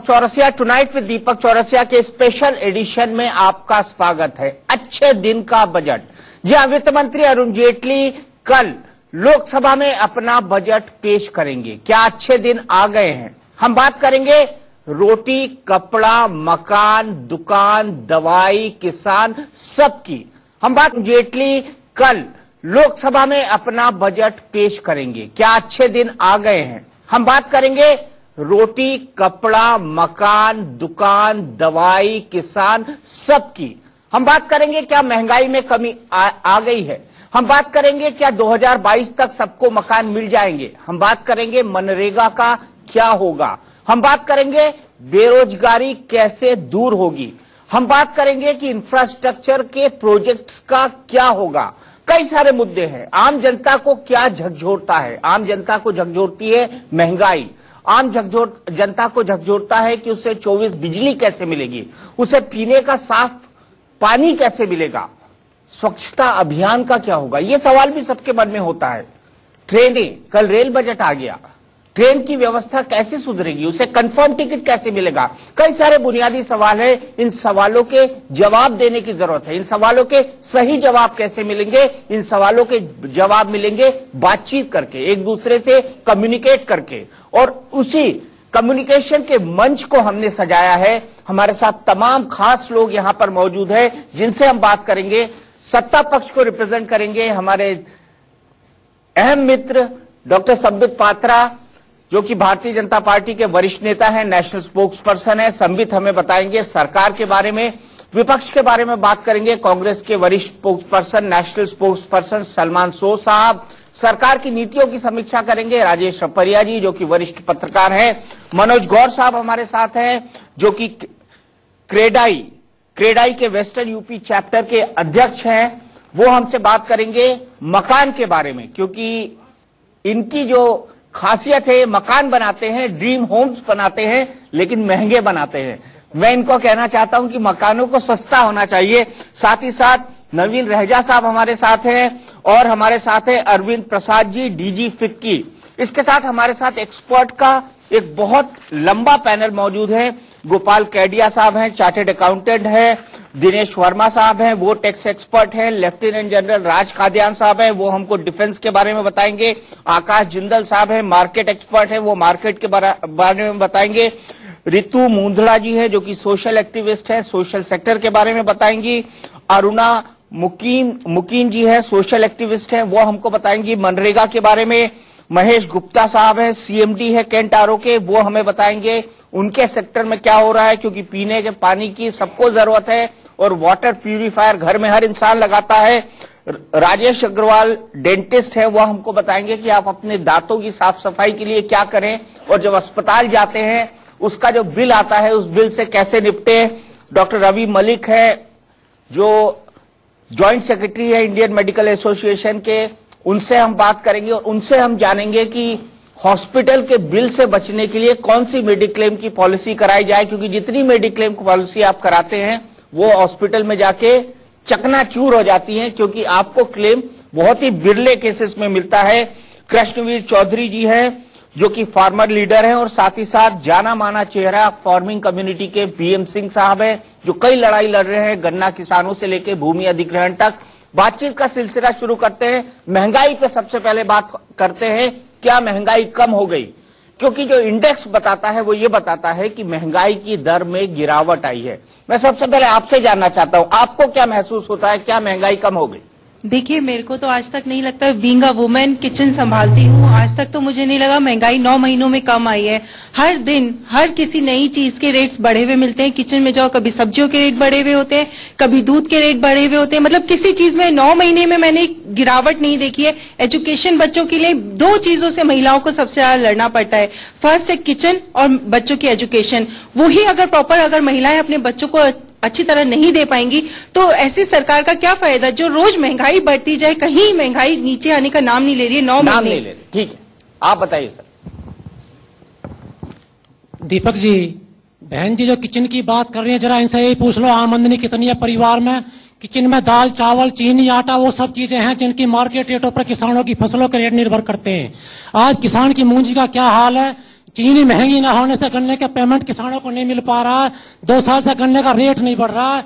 Chaurasia tonight with दीपक चौरसिया के special edition में आपका स्वागत है। अच्छे दिन का बजट। जी हां, वित्त मंत्री अरुण जेटली कल लोकसभा में अपना बजट पेश करेंगे। क्या अच्छे दिन आ गए हैं? हम बात करेंगे रोटी, कपड़ा, मकान, दुकान, दवाई, किसान, सबकी। हम बात जेटली कल लोकसभा में अपना बजट पेश करेंगे। क्या अच्छे दिन आ गए हैं? हम बात करेंगे रोटी, कपड़ा, मकान, दुकान, दवाई, किसान, सबकी। हम बात करेंगे क्या महंगाई में कमी आ गई है? हम बात करेंगे क्या 2022 तक सबको मकान मिल जाएंगे? हम बात करेंगे मनरेगा का क्या होगा? हम बात करेंगे बेरोजगारी कैसे दूर होगी? हम बात करेंगे कि इंफ्रास्ट्रक्चर के प्रोजेक्ट्स का क्या होगा? कई सारे मुद्दे हैं। आम जनता को क्या झकझोरता है? आम जनता को झकझोरती है महंगाई। आम जनता को झकझोरता है कि उसे 24 बिजली कैसे मिलेगी, उसे पीने का साफ पानी कैसे मिलेगा, स्वच्छता अभियान का क्या होगा? ये सवाल भी सबके मन में होता है। ट्रेनें, कल रेल बजट आ गया, ट्रेन की व्यवस्था कैसे सुधरेगी, उसे कंफर्म टिकट कैसे मिलेगा? कई सारे बुनियादी सवाल है। इन सवालों के जवाब देने की जरूरत है। इन सवालों के सही जवाब कैसे मिलेंगे? इन सवालों के जवाब मिलेंगे बातचीत करके, एक दूसरे से कम्युनिकेट करके। और उसी कम्युनिकेशन के मंच को हमने सजाया है। हमारे साथ तमाम खास लोग यहां पर मौजूद है जिनसे हम बात करेंगे। सत्ता पक्ष को रिप्रेजेंट करेंगे हमारे अहम मित्र डॉक्टर संबित पात्रा, जो कि भारतीय जनता पार्टी के वरिष्ठ नेता हैं, नेशनल स्पोक्स पर्सन है। संबित हमें बताएंगे सरकार के बारे में, विपक्ष के बारे में बात करेंगे कांग्रेस के वरिष्ठ spokes person, national spokes person Salman सोह साहब। सरकार की नीतियों की समीक्षा करेंगे राजेश रपरिया जी, जो कि वरिष्ठ पत्रकार हैं। मनोज गौर साहब हमारे साथ हैं, जो कि क्रेडाई के वेस्टर्न यूपी चैप्टर के अध्यक्ष हैं। वो हमसे बात करेंगे मकान के बारे में, क्योंकि इनकी जो खासियत है, मकान बनाते हैं, ड्रीम होम्स बनाते हैं, लेकिन महंगे बनाते हैं। मैं इनको कहना चाहता हूं कि मकानों को सस्ता होना चाहिए। साथ ही साथ नवीन रहेजा साहब हमारे साथ हैं और हमारे साथ है अरविंद प्रसाद जी, डीजी फिक्की। इसके साथ हमारे साथ एक्सपर्ट का एक बहुत लंबा पैनल मौजूद है। गोपाल कैडिया साहब हैं, चार्टेड अकाउंटेंट है। दिनेश वर्मा साहब हैं, वो टैक्स एक्सपर्ट हैं। लेफ्टिनेंट जनरल राज कादियान साहब हैं, वो हमको डिफेंस के बारे में बताएंगे। आकाश जिंदल साहब हैं, मार्केट एक्सपर्ट हैं, वो मार्केट के बारे में बताएंगे। रितु मुंदड़ा जी है, जो कि सोशल एक्टिविस्ट है, सोशल सेक्टर के बारे में बताएंगी। अरुणा मुकीम जी है, सोशल एक्टिविस्ट है, वो हमको बताएंगी मनरेगा के बारे में। महेश गुप्ता साहब है, सीएमडी है कैंट आरओ के, वो हमें बताएंगे उनके सेक्टर में क्या हो रहा है, क्योंकि पीने के पानी की सबको जरूरत है और वाटर प्यूरिफायर घर में हर इंसान लगाता है। राजेश अग्रवाल डेंटिस्ट है, वो हमको बताएंगे कि आप अपने दांतों की साफ सफाई के लिए क्या करें और जब अस्पताल जाते हैं उसका जो बिल आता है उस बिल से कैसे निपटे। डॉक्टर रवि मलिक है, जो ज्वाइंट सेक्रेटरी है इंडियन मेडिकल एसोसिएशन के, उनसे हम बात करेंगे और उनसे हम जानेंगे कि हॉस्पिटल के बिल से बचने के लिए कौन सी मेडिक्लेम की पॉलिसी कराई जाए, क्योंकि जितनी मेडिक्लेम की पॉलिसी आप कराते हैं वो हॉस्पिटल में जाके चकनाचूर हो जाती हैं, क्योंकि आपको क्लेम बहुत ही बिरले केसेस में मिलता है। कृष्णवीर चौधरी जी हैं, जो कि फार्मर लीडर हैं, और साथ ही साथ जाना माना चेहरा फार्मिंग कम्युनिटी के पीएम सिंह साहब हैं, जो कई लड़ाई लड़ रहे हैं गन्ना किसानों से लेकर भूमि अधिग्रहण तक। बातचीत का सिलसिला शुरू करते हैं। महंगाई पे सबसे पहले बात करते हैं, क्या महंगाई कम हो गई? क्योंकि जो इंडेक्स बताता है वो ये बताता है कि महंगाई की दर में गिरावट आई है। मैं सबसे पहले आपसे जानना चाहता हूं, आपको क्या महसूस होता है, क्या महंगाई कम हो गई? देखिए, मेरे को तो आज तक नहीं लगता, बीइंग अ वुमेन किचन संभालती हूँ, आज तक तो मुझे नहीं लगा महंगाई 9 महीनों में कम आई है। हर दिन हर किसी नई चीज के रेट्स बढ़े हुए मिलते हैं। किचन में जाओ, कभी सब्जियों के रेट बढ़े हुए होते हैं, कभी दूध के रेट बढ़े हुए होते हैं। मतलब किसी चीज में 9 महीने में मैंने गिरावट नहीं देखी है। एजुकेशन बच्चों के लिए 2 चीजों से महिलाओं को सबसे ज्यादा लड़ना पड़ता है। फर्स्ट है किचन और बच्चों की एजुकेशन। वही अगर महिलाएं अपने बच्चों को अच्छी तरह नहीं दे पाएंगी तो ऐसी सरकार का क्या फायदा, जो रोज महंगाई बढ़ती जाए, कहीं महंगाई नीचे आने का नाम नहीं ले रही है। 9 महीने। ठीक है, आप बताइए सर। दीपक जी, बहन जी जो किचन की बात कर रही है, जरा इनसे यही पूछ लो आमदनी कितनी है परिवार में। किचन में दाल, चावल, चीनी, आटा, वो सब चीजें हैं जिनकी मार्केट रेटों पर किसानों की फसलों के रेट निर्भर करते हैं। आज किसान की मूंजी का क्या हाल है? चीनी महंगी ना होने से गन्ने का पेमेंट किसानों को नहीं मिल पा रहा है, 2 साल से गन्ने का रेट नहीं बढ़ रहा है।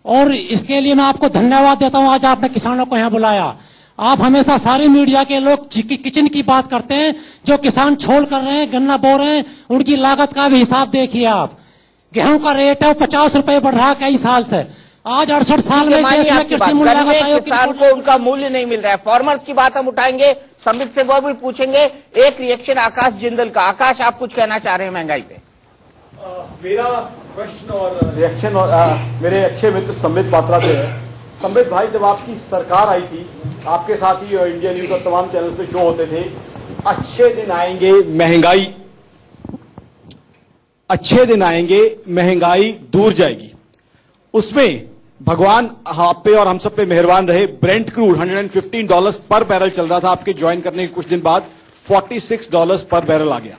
और इसके लिए मैं आपको धन्यवाद देता हूं, आज आपने किसानों को यहां बुलाया। आप हमेशा सारी मीडिया के लोग किचन की बात करते हैं, जो किसान छोल कर रहे हैं, गन्ना बो रहे हैं, उनकी लागत का भी हिसाब देखिए आप। गेहूं का रेट है वो 50 रुपए बढ़ रहा है कई साल से। आज 68 साल में कृषि मूल्य किसान को उनका मूल्य नहीं मिल रहा है। फार्मर्स की बात हम उठाएंगे, संबित से वो भी पूछेंगे। एक रिएक्शन आकाश जिंदल का। आकाश, आप कुछ कहना चाह रहे हैं महंगाई पे? मेरा प्रश्न और रिएक्शन और मेरे अच्छे मित्र संबित पात्रा से है। संबित भाई, जब आपकी सरकार आई थी, आपके साथ ही इंडिया न्यूज और तमाम चैनल पे शो होते थे, अच्छे दिन आएंगे, महंगाई दूर जाएगी। उसमें भगवान आप पे और हम सब पे मेहरबान रहे। ब्रेंट क्रूड $115 पर बैरल चल रहा था, आपके ज्वाइन करने के कुछ दिन बाद $46 पर बैरल आ गया।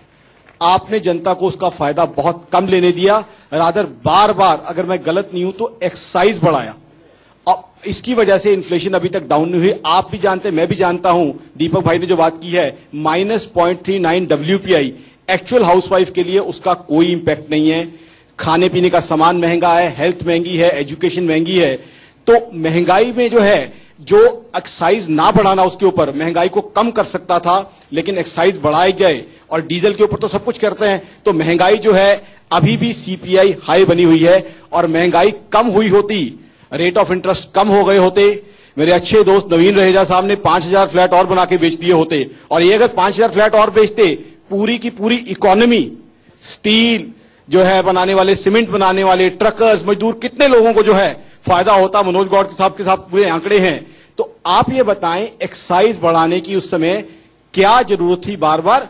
आपने जनता को उसका फायदा बहुत कम लेने दिया, रादर बार बार, अगर मैं गलत नहीं हूं तो एक्साइज बढ़ाया। अब इसकी वजह से इन्फ्लेशन अभी तक डाउन नहीं हुई। आप भी जानते, मैं भी जानता हूं, दीपक भाई ने जो बात की है, -0.39 WPI, एक्चुअल हाउसवाइफ के लिए उसका कोई इंपैक्ट नहीं है। खाने पीने का सामान महंगा है, हेल्थ महंगी है, एजुकेशन महंगी है। तो महंगाई में जो है, जो एक्साइज ना बढ़ाना उसके ऊपर महंगाई को कम कर सकता था, लेकिन एक्साइज बढ़ाए गए और डीजल के ऊपर तो सब कुछ करते हैं, तो महंगाई जो है अभी भी CPI हाई बनी हुई है। और महंगाई कम हुई होती, रेट ऑफ इंटरेस्ट कम हो गए होते, मेरे अच्छे दोस्त नवीन रहेजा साहब ने 5000 फ्लैट और बना के बेच दिए होते, और ये अगर 5000 फ्लैट और बेचते, पूरी की पूरी इकोनॉमी, स्टील जो है बनाने वाले, सीमेंट बनाने वाले, ट्रकर्स, मजदूर, कितने लोगों को जो है फायदा होता। मनोज गौड़ के साथ पूरे आंकड़े हैं। तो आप ये बताएं, एक्साइज बढ़ाने की उस समय क्या जरूरत थी? बार बार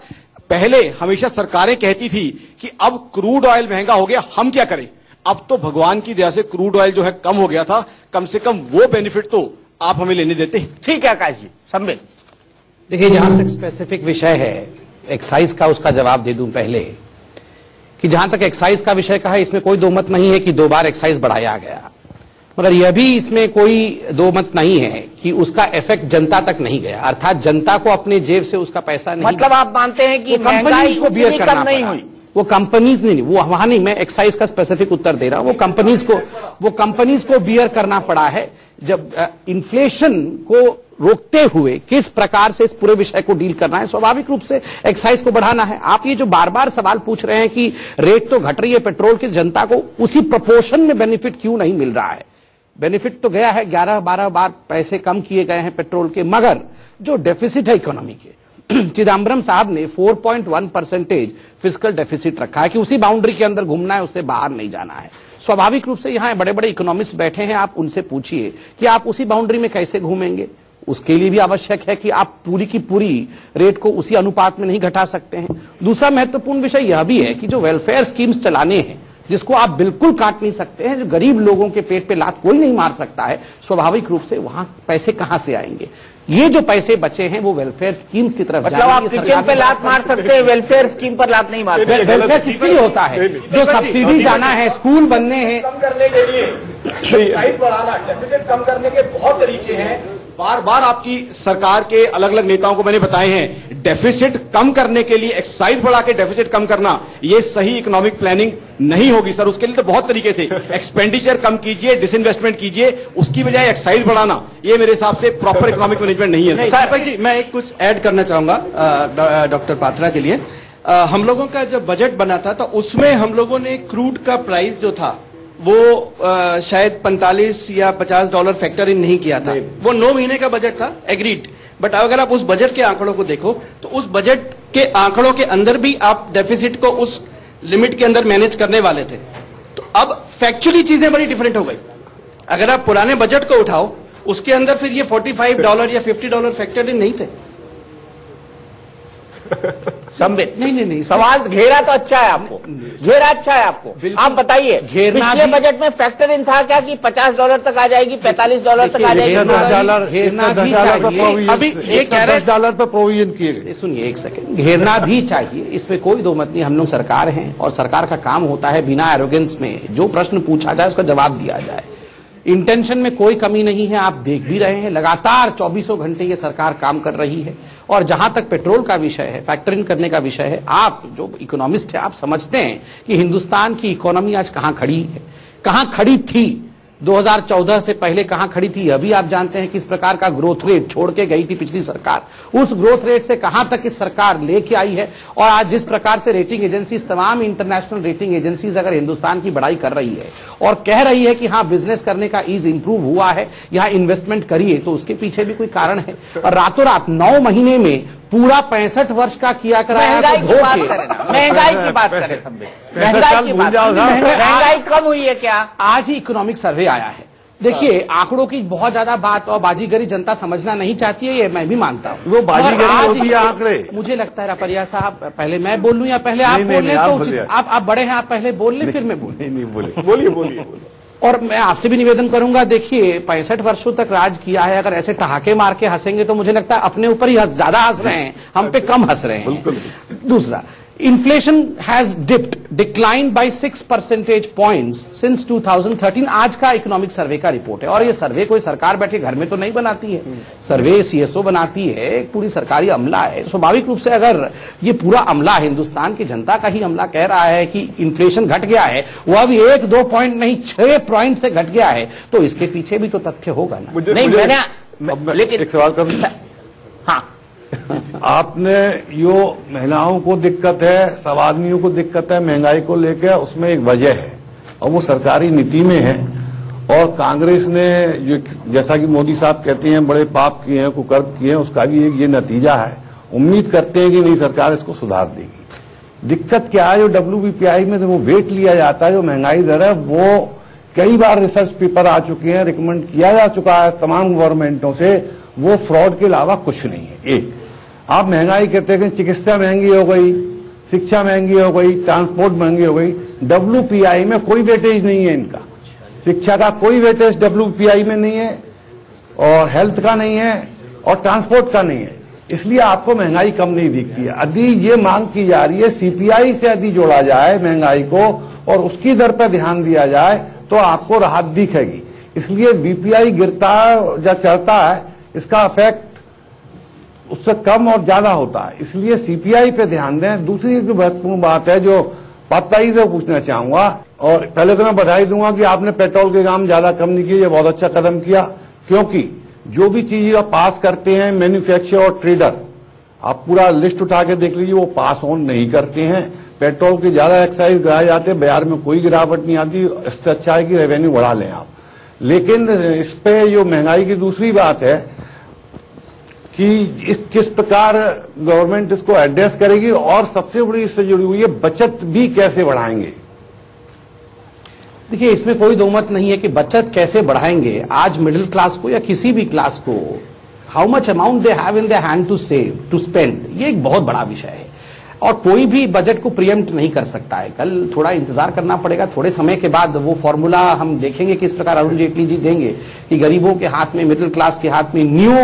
पहले हमेशा सरकारें कहती थी कि अब क्रूड ऑयल महंगा हो गया, हम क्या करें। अब तो भगवान की दया से क्रूड ऑयल जो है कम हो गया था, कम से कम वो बेनिफिट तो आप हमें लेने देते। ठीक है आकाश जी। संबित, देखिए, जहां तक स्पेसिफिक विषय है एक्साइज का, उसका जवाब दे दूं पहले कि जहां तक एक्साइज का विषय का है, इसमें कोई दो मत नहीं है कि 2 बार एक्साइज बढ़ाया गया, मगर यह भी इसमें कोई दो मत नहीं है कि उसका इफेक्ट जनता तक नहीं गया, अर्थात जनता को अपने जेब से उसका पैसा नहीं, मतलब आप मानते हैं कि कंपनीज को बियर करना नहीं हुई, वो कंपनीज नहीं, वो वहां नहीं, मैं एक्साइज का स्पेसिफिक उत्तर दे रहा हूं, वो कंपनीज को बियर करना पड़ा है। जब इन्फ्लेशन को रोकते हुए किस प्रकार से इस पूरे विषय को डील करना है, स्वाभाविक रूप से एक्साइज को बढ़ाना है। आप ये जो बार बार सवाल पूछ रहे हैं कि रेट तो घट रही है पेट्रोल की, जनता को उसी प्रोपोर्शन में बेनिफिट क्यों नहीं मिल रहा है? बेनिफिट तो गया है, 11-12 बार पैसे कम किए गए हैं पेट्रोल के, मगर जो डेफिसिट है इकोनॉमी के, चिदम्बरम साहब ने 4.1% फिस्कल डेफिसिट रखा है कि उसी बाउंड्री के अंदर घूमना है, उससे बाहर नहीं जाना है। स्वाभाविक रूप से यहां बड़े बड़े इकोनॉमिस्ट बैठे हैं, आप उनसे पूछिए कि आप उसी बाउंड्री में कैसे घूमेंगे। उसके लिए भी आवश्यक है कि आप पूरी की पूरी रेट को उसी अनुपात में नहीं घटा सकते हैं। दूसरा महत्वपूर्ण विषय यह भी है कि जो वेलफेयर स्कीम्स चलाने हैं, जिसको आप बिल्कुल काट नहीं सकते हैं, जो गरीब लोगों के पेट पे लात कोई नहीं मार सकता है, स्वाभाविक रूप से वहां पैसे कहां से आएंगे? ये जो पैसे बचे हैं वो वेलफेयर स्कीम्स की तरफ, मतलब आप किचन पे लात मार सकते हैं, वेलफेयर स्कीम पर लात नहीं मार सकते। वेलफेयर किसके लिए होता है? जो सब्सिडी जाना है, स्कूल बनने हैं, कम करने के लिए एक्साइज बढ़ाना, डेफिसिट कम करने के बहुत तरीके हैं। बार बार आपकी सरकार के अलग अलग नेताओं को मैंने बताए हैं, डेफिसिट कम करने के लिए एक्साइज बढ़ा के डेफिसिट कम करना, यह सही इकोनॉमिक प्लानिंग नहीं होगी सर। उसके लिए तो बहुत तरीके से एक्सपेंडिचर कम कीजिए, डिसइन्वेस्टमेंट कीजिए, उसकी बजाय एक्साइज बढ़ाना, यह मेरे हिसाब से प्रॉपर इकोनॉमिक मैनेजमेंट नहीं है। दीपक जी, मैं एक कुछ ऐड करना चाहूंगा डॉक्टर पात्रा के लिए। हम लोगों का जब बजट बना था तो उसमें हम लोगों ने क्रूड का प्राइस जो था वो शायद $45 या $50 फैक्टर इन नहीं किया था। वो 9 महीने का बजट था, एग्रीड। बट अगर आप उस बजट के आंकड़ों को देखो तो उस बजट के आंकड़ों के अंदर भी आप डेफिसिट को उस लिमिट के अंदर मैनेज करने वाले थे। तो अब फैक्चुअली चीजें बड़ी डिफरेंट हो गई। अगर आप पुराने बजट को उठाओ, उसके अंदर फिर ये $45 या $50 फैक्टर इन नहीं थे। संबित, नहीं, सवाल घेरा तो अच्छा है आपको, घेरा अच्छा है आपको। आप बताइए, पिछले बजट में फैक्टर इन था क्या कि $50 तक आ जाएगी, $45 तक आ जाएगी? अभी ये $10 पर प्रोविजन किए गए। सुनिए एक सेकंड, घेरना भी चाहिए, इसमें कोई दो मत नहीं। हम लोग सरकार हैं और सरकार का काम होता है बिना एरोगेंस में जो प्रश्न पूछा जाए उसका जवाब दिया जाए। इंटेंशन में कोई कमी नहीं है, आप देख भी रहे हैं लगातार 24 घंटे ये सरकार काम कर रही है। और जहां तक पेट्रोल का विषय है, फैक्टर इन करने का विषय है, आप जो इकोनॉमिस्ट है आप समझते हैं कि हिंदुस्तान की इकोनॉमी आज कहां खड़ी है, कहां खड़ी थी 2014 से पहले कहां खड़ी थी। अभी आप जानते हैं किस प्रकार का ग्रोथ रेट छोड़ के गई थी पिछली सरकार, उस ग्रोथ रेट से कहां तक इस सरकार लेके आई है। और आज जिस प्रकार से रेटिंग एजेंसीज, तमाम इंटरनेशनल रेटिंग एजेंसीज अगर हिंदुस्तान की बड़ाई कर रही है और कह रही है कि हां बिजनेस करने का ईज इंप्रूव हुआ है, यहां इन्वेस्टमेंट करिए, तो उसके पीछे भी कोई कारण है। और रातों रात 9 महीने में पूरा 65 वर्ष का किया कराया महंगाई की बात करें संबित, महंगाई कम हुई है क्या? आज ही इकोनॉमिक सर्वे आया है। देखिए आंकड़ों की बहुत ज्यादा बात और बाजीगरी जनता समझना नहीं चाहती है, ये मैं भी मानता हूँ। वो बाजीगरी होती है आंकड़े। मुझे लगता है रापरिया साहब, पहले मैं बोल लूं या पहले आप बोल लें? तो आप बड़े हैं, आप पहले बोल लें फिर मैं बोल। नहीं बोलिए। और मैं आपसे भी निवेदन करूंगा, देखिए 65 वर्षों तक राज किया है, अगर ऐसे ठहाके मार के हंसेंगे तो मुझे लगता है अपने ऊपर ही ज्यादा हंस रहे हैं, हम पे कम हंस रहे हैं। दूसरा, inflation has decline by 6 percentage points since 2013। आज का इकोनॉमिक सर्वे का रिपोर्ट है। और ये सर्वे कोई सरकार बैठे घर में तो नहीं बनाती है, सर्वे सीएसओ बनाती है, एक पूरी सरकारी अमला है। स्वाभाविक रूप से अगर ये पूरा अमला हिंदुस्तान की जनता का ही अमला कह रहा है कि इन्फ्लेशन घट गया है, वो अभी 1-2 पॉइंट नहीं 6 पॉइंट से घट गया है, तो इसके पीछे भी तो तथ्य होगा ना। लेकिन एक सवाल कर, हाँ आपने जो महिलाओं को दिक्कत है, सब आदमियों को दिक्कत है महंगाई को लेकर, उसमें एक वजह है और वो सरकारी नीति में है। और कांग्रेस ने जो, जैसा कि मोदी साहब कहते हैं, बड़े पाप किए हैं, कुकर्म किए हैं, उसका भी एक ये नतीजा है। उम्मीद करते हैं कि नई सरकार इसको सुधार देगी। दिक्कत क्या है, जो WPI में वो वेट लिया जाता है, जो महंगाई दर है, वो कई बार रिसर्च पेपर आ चुके हैं, रिकमेंड किया जा चुका है तमाम गवर्नमेंटों से, वो फ्रॉड के अलावा कुछ नहीं है। एक आप महंगाई कहते हैं, चिकित्सा महंगी हो गई, शिक्षा महंगी हो गई, ट्रांसपोर्ट महंगी हो गई, WPI में कोई वेटेज नहीं है इनका। शिक्षा का कोई वेटेज WPI में नहीं है, और हेल्थ का नहीं है, और ट्रांसपोर्ट का नहीं है। इसलिए आपको महंगाई कम नहीं दिखती है। यदि ये मांग की जा रही है CPI से यदि जोड़ा जाए महंगाई को और उसकी दर पर ध्यान दिया जाए तो आपको राहत दिखेगी। इसलिए BPI गिरता है या चढ़ता है, इसका इफेक्ट उससे कम और ज्यादा होता है। इसलिए CPI पे ध्यान दें। दूसरी जो महत्वपूर्ण बात है जो पात्राई से पूछना चाहूंगा, और पहले तो मैं बधाई दूंगा कि आपने पेट्रोल के दाम ज्यादा कम नहीं किए, ये बहुत अच्छा कदम किया। क्योंकि जो भी चीज आप पास करते हैं मैन्युफैक्चरर और ट्रेडर, आप पूरा लिस्ट उठा के देख लीजिए, वो पास ऑन नहीं करते हैं। पेट्रोल के ज्यादा एक्साइज गिराए जाते हैं, बाजार में कोई गिरावट नहीं आती। इससे अच्छा है कि रेवेन्यू बढ़ा लें आप। लेकिन इस पे जो महंगाई की दूसरी बात है कि किस प्रकार गवर्नमेंट इसको एड्रेस करेगी, और सबसे बड़ी इससे जुड़ी हुई है बचत भी कैसे बढ़ाएंगे। देखिए इसमें कोई दो मत नहीं है कि बचत कैसे बढ़ाएंगे। आज मिडिल क्लास को या किसी भी क्लास को how much amount they have in their hand to save to spend, ये एक बहुत बड़ा विषय है। और कोई भी बजट को प्रिएम्प्ट नहीं कर सकता है। कल थोड़ा इंतजार करना पड़ेगा, थोड़े समय के बाद वो फॉर्मूला हम देखेंगे किस प्रकार अरुण जेटली जी देंगे कि गरीबों के हाथ में, मिडिल क्लास के हाथ में, न्यू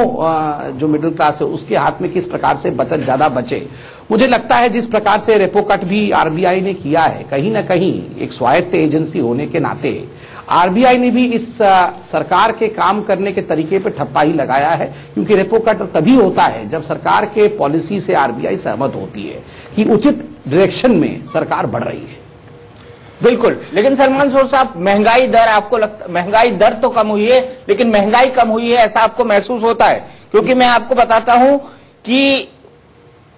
जो मिडिल क्लास है उसके हाथ में किस प्रकार से बचत ज्यादा बचे। मुझे लगता है जिस प्रकार से रेपो कट भी RBI ने किया है, कहीं ना कहीं एक स्वायत्त एजेंसी होने के नाते RBI ने भी इस सरकार के काम करने के तरीके पर ठप्पा ही लगाया है। क्योंकि रेपो कट तभी होता है जब सरकार के पॉलिसी से RBI सहमत होती है कि उचित डायरेक्शन में सरकार बढ़ रही है। बिल्कुल। लेकिन सलमान सोर साहब, महंगाई दर आपको लगता, महंगाई दर तो कम हुई है लेकिन महंगाई कम हुई है ऐसा आपको महसूस होता है? क्योंकि मैं आपको बताता हूं कि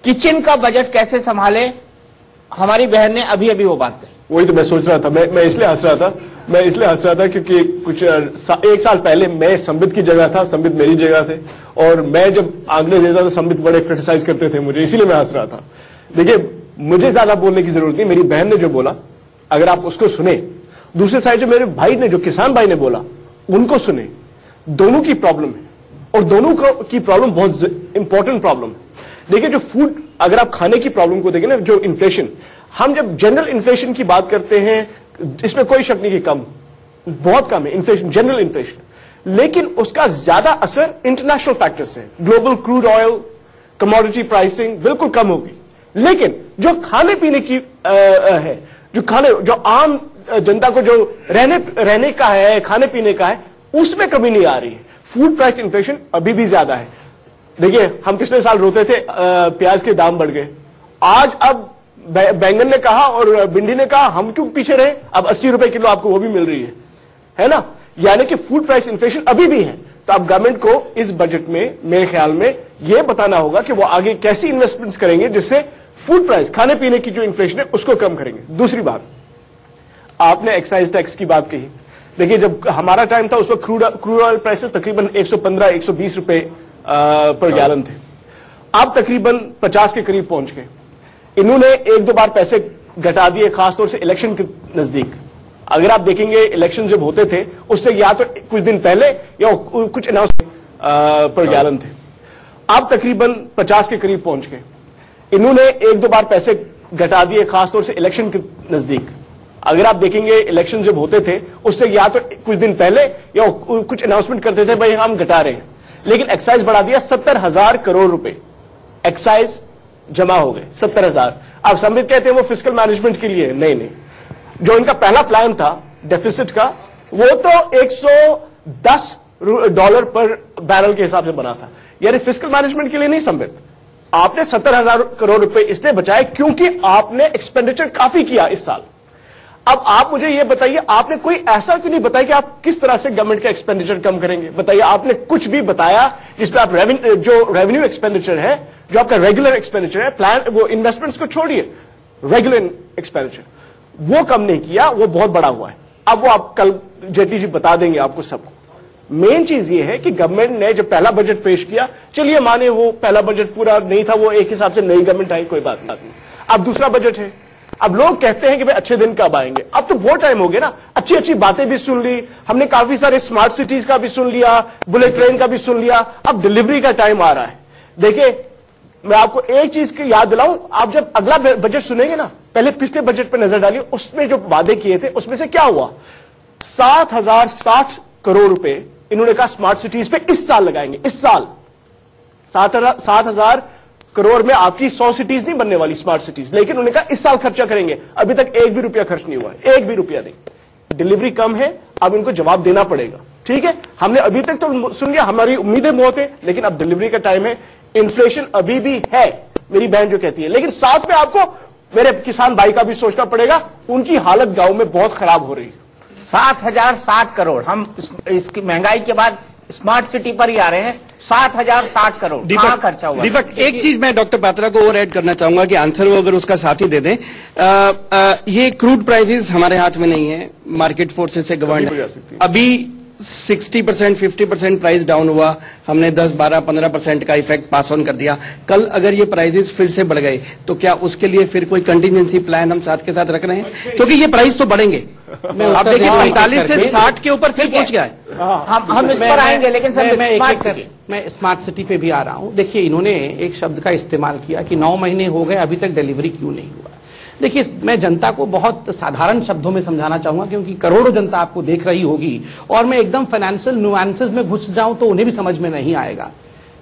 किचन का बजट कैसे संभाले, हमारी बहन ने अभी अभी वो बात कही। वही तो मैं सोच रहा था, मैं इसलिए हंस रहा था क्योंकि कुछ 1 साल पहले मैं संबित की जगह था, संबित मेरी जगह थे, और मैं जब आंकड़े देता था संबित बड़े क्रिटिसाइज करते थे मुझे, इसीलिए मैं हंस रहा था। देखिए मुझे ज्यादा बोलने की जरूरत नहीं, मेरी बहन ने जो बोला अगर आप उसको सुने, दूसरे साइड से मेरे भाई ने, जो किसान भाई ने बोला, उनको सुने। दोनों की प्रॉब्लम है और दोनों की प्रॉब्लम बहुत इंपॉर्टेंट प्रॉब्लम है। देखिए जो फूड, अगर आप खाने की प्रॉब्लम को देखें ना, जो इन्फ्लेशन, हम जब जनरल इन्फ्लेशन की बात करते हैं इसमें कोई शक नहीं कि कम, बहुत कम है इन्फ्लेशन, जनरल इन्फ्लेशन, लेकिन उसका ज्यादा असर इंटरनेशनल फैक्टर्स है। Global crude oil, commodity pricing बिल्कुल कम होगी, लेकिन जो खाने पीने की है, जो आम जनता को जो रहने का है, खाने पीने का है, उसमें कमी नहीं आ रही है। फूड प्राइस इन्फ्लेशन अभी भी ज्यादा है। देखिए, हम पिछले साल रोते थे प्याज के दाम बढ़ गए, आज अब बैंगन ने कहा और भिंडी ने कहा हम क्यों पीछे रहे, अब 80 रुपए किलो आपको वो भी मिल रही है ना। यानी कि फूड प्राइस इन्फ्लेशन अभी भी है। तो अब गवर्नमेंट को इस बजट में मेरे ख्याल में यह बताना होगा कि वो आगे कैसी इन्वेस्टमेंट्स करेंगे जिससे फूड प्राइस, खाने पीने की जो इन्फ्लेशन है उसको कम करेंगे। दूसरी बात, आपने एक्साइज टैक्स की बात कही। देखिए, जब हमारा टाइम था उस वक्त क्रूड ऑयल प्राइसेस तकरीबन 115-120 रुपए पर गैलन थे, अब तकरीबन 50 के करीब पहुंच गए। इन्होंने एक दो बार पैसे घटा दिए, खासतौर से इलेक्शन के नजदीक। अगर आप देखेंगे इलेक्शन जब होते थे उससे या तो कुछ दिन पहले या कुछ अनाउंसमेंट पर गैलन थे, अब तकरीबन 50 के करीब पहुंच गए। इन्होंने एक दो बार पैसे घटा दिए, खासतौर से इलेक्शन के नजदीक। अगर आप देखेंगे इलेक्शन जब होते थे उससे या तो कुछ दिन पहले या कुछ अनाउंसमेंट करते थे भाई हम घटा रहे हैं, लेकिन एक्साइज बढ़ा दिया 70,000 करोड़ रुपए एक्साइज जमा हो गए 70,000। अब संबित कहते हैं वो फिस्कल मैनेजमेंट के लिए, नहीं, जो इनका पहला प्लान था डेफिसिट का वो तो $110 पर बैरल के हिसाब से बना था, यानी फिस्कल मैनेजमेंट के लिए नहीं संबित। आपने 70,000 करोड़ रुपए इसलिए बचाए क्योंकि आपने एक्सपेंडिचर काफी किया इस साल। अब आप मुझे यह बताइए, आपने कोई ऐसा क्यों नहीं बताया कि आप किस तरह से गवर्नमेंट का एक्सपेंडिचर कम करेंगे? बताइए, आपने कुछ भी बताया जिसमें आप जो रेवेन्यू एक्सपेंडिचर है, जो आपका रेगुलर एक्सपेंडिचर है, प्लान वो इन्वेस्टमेंट्स को छोड़िए, रेगुलर एक्सपेंडिचर वो कम नहीं किया, वो बहुत बड़ा हुआ है। अब वो आप कल जेटली जी बता देंगे आपको सबको। मेन चीज ये है कि गवर्नमेंट ने जब पहला बजट पेश किया, चलिए माने वो पहला बजट पूरा नहीं था, वो एक हिसाब से नई गवर्नमेंट आई, कोई बात नहीं। अब दूसरा बजट है, अब लोग कहते हैं कि भाई अच्छे दिन कब आएंगे। अब तो बहुत टाइम हो गया ना, अच्छी अच्छी बातें भी सुन ली हमने, काफी सारे स्मार्ट सिटीज का भी सुन लिया, बुलेट ट्रेन का भी सुन लिया, अब डिलीवरी का टाइम आ रहा है। देखिए, मैं आपको एक चीज की याद दिलाऊं, आप जब अगला बजट सुनेंगे ना, पहले पिछले बजट पर नजर डालिए, उसमें जो वादे किए थे उसमें से क्या हुआ। 7,060 करोड़ रुपए इन्होंने कहा स्मार्ट सिटीज पे इस साल लगाएंगे। इस साल 7,000 करोड़ में आपकी 100 सिटीज नहीं बनने वाली स्मार्ट सिटीज, लेकिन उन्होंने कहा इस साल खर्चा करेंगे। अभी तक एक भी रुपया खर्च नहीं हुआ है, एक भी रुपया नहीं। डिलीवरी कम है, अब इनको जवाब देना पड़ेगा। ठीक है, हमने अभी तक तो सुन लिया, हमारी उम्मीदें बहुत है, लेकिन अब डिलीवरी का टाइम है। इन्फ्लेशन अभी भी है, मेरी बहन जो कहती है, लेकिन साथ में आपको मेरे किसान भाई का भी सोचना पड़ेगा, उनकी हालत गांव में बहुत खराब हो रही है। 7,060 करोड़, हम इसकी महंगाई के बाद स्मार्ट सिटी पर ही आ रहे हैं। 7,060 करोड़ कहां खर्चा हुआ? दीपक, एक चीज मैं डॉक्टर पात्रा को और ऐड करना चाहूंगा कि आंसर वो अगर उसका साथ ही दे दें। ये क्रूड प्राइसेस हमारे हाथ में नहीं है, मार्केट फोर्सेस से गवर्न है। अभी 60%, 50% प्राइस डाउन हुआ, हमने 10, 12, 15% का इफेक्ट पास ऑन कर दिया। कल अगर ये प्राइसेस फिर से बढ़ गए तो क्या उसके लिए फिर कोई कंटिजेंसी प्लान हम साथ के साथ रख रहे हैं? क्योंकि ये प्राइस तो बढ़ेंगे। आप देखिए 45 से 60 के ऊपर फिर पहुंच गया है। हम इस पर आएंगे, लेकिन मैं स्मार्ट सिटी पे भी आ रहा हूं। देखिए, इन्होंने एक शब्द का इस्तेमाल किया कि 9 महीने हो गए अभी तक डिलीवरी क्यों नहीं हुआ। देखिए, मैं जनता को बहुत साधारण शब्दों में समझाना चाहूंगा, क्योंकि करोड़ों जनता आपको देख रही होगी, और मैं एकदम फाइनेंशियल नुआंसेस में घुस जाऊं तो उन्हें भी समझ में नहीं आएगा।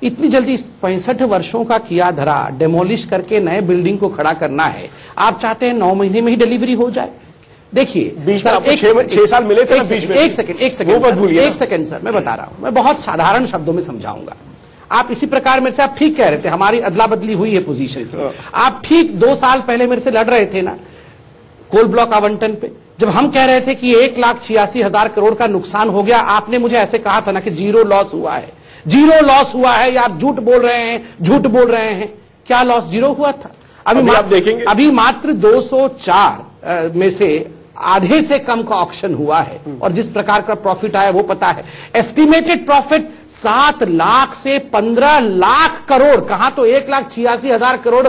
इतनी जल्दी 65 वर्षों का किया धरा डेमोलिश करके नए बिल्डिंग को खड़ा करना है, आप चाहते हैं 9 महीने में ही डिलीवरी हो जाए? देखिए, बीच में आपको 6 साल मिले थे। एक सेकंड सर, मैं बता रहा हूं, मैं बहुत साधारण शब्दों में समझाऊंगा। आप इसी प्रकार मेरे से, आप ठीक कह रहे थे, हमारी अदला बदली हुई है पोजीशन की। आप ठीक 2 साल पहले मेरे से लड़ रहे थे ना कोल ब्लॉक आवंटन पे, जब हम कह रहे थे कि 1,86,000 करोड़ का नुकसान हो गया, आपने मुझे ऐसे कहा था ना कि जीरो लॉस हुआ है, जीरो लॉस हुआ है, या आप झूठ बोल रहे हैं, झूठ बोल रहे हैं। क्या लॉस जीरो हुआ था? अभी आप देखेंगे, अभी मात्र 204 में से आधे से कम का ऑक्शन हुआ है, और जिस प्रकार का प्रॉफिट आया वो पता है। एस्टिमेटेड प्रॉफिट 7 लाख से 15 लाख करोड़, कहां तो 1,86,000 करोड़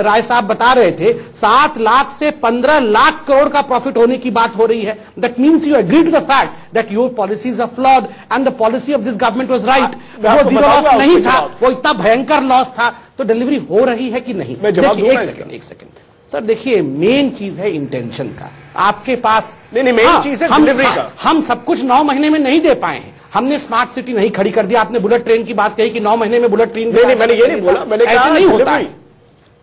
राय साहब बता रहे थे, 7 लाख से 15 लाख करोड़ का प्रॉफिट होने की बात हो रही है। That means you agree to the fact that your policies are flawed and the policy of this government was right. वो जीरो लॉस नहीं था, वो इतना भयंकर लॉस था। तो डिलीवरी हो रही है कि नहीं? एक सेकंड सर, देखिए, मेन चीज है इंटेंशन का। आपके पास नहीं, मेन चीज है डिलीवरी का। हम सब कुछ 9 महीने में नहीं दे पाए हैं। हमने स्मार्ट सिटी नहीं खड़ी कर दिया। आपने बुलेट ट्रेन की बात कही कि 9 महीने में बुलेट ट्रेन, नहीं, मैंने ये नहीं बोला, मैंने कहा नहीं होता है।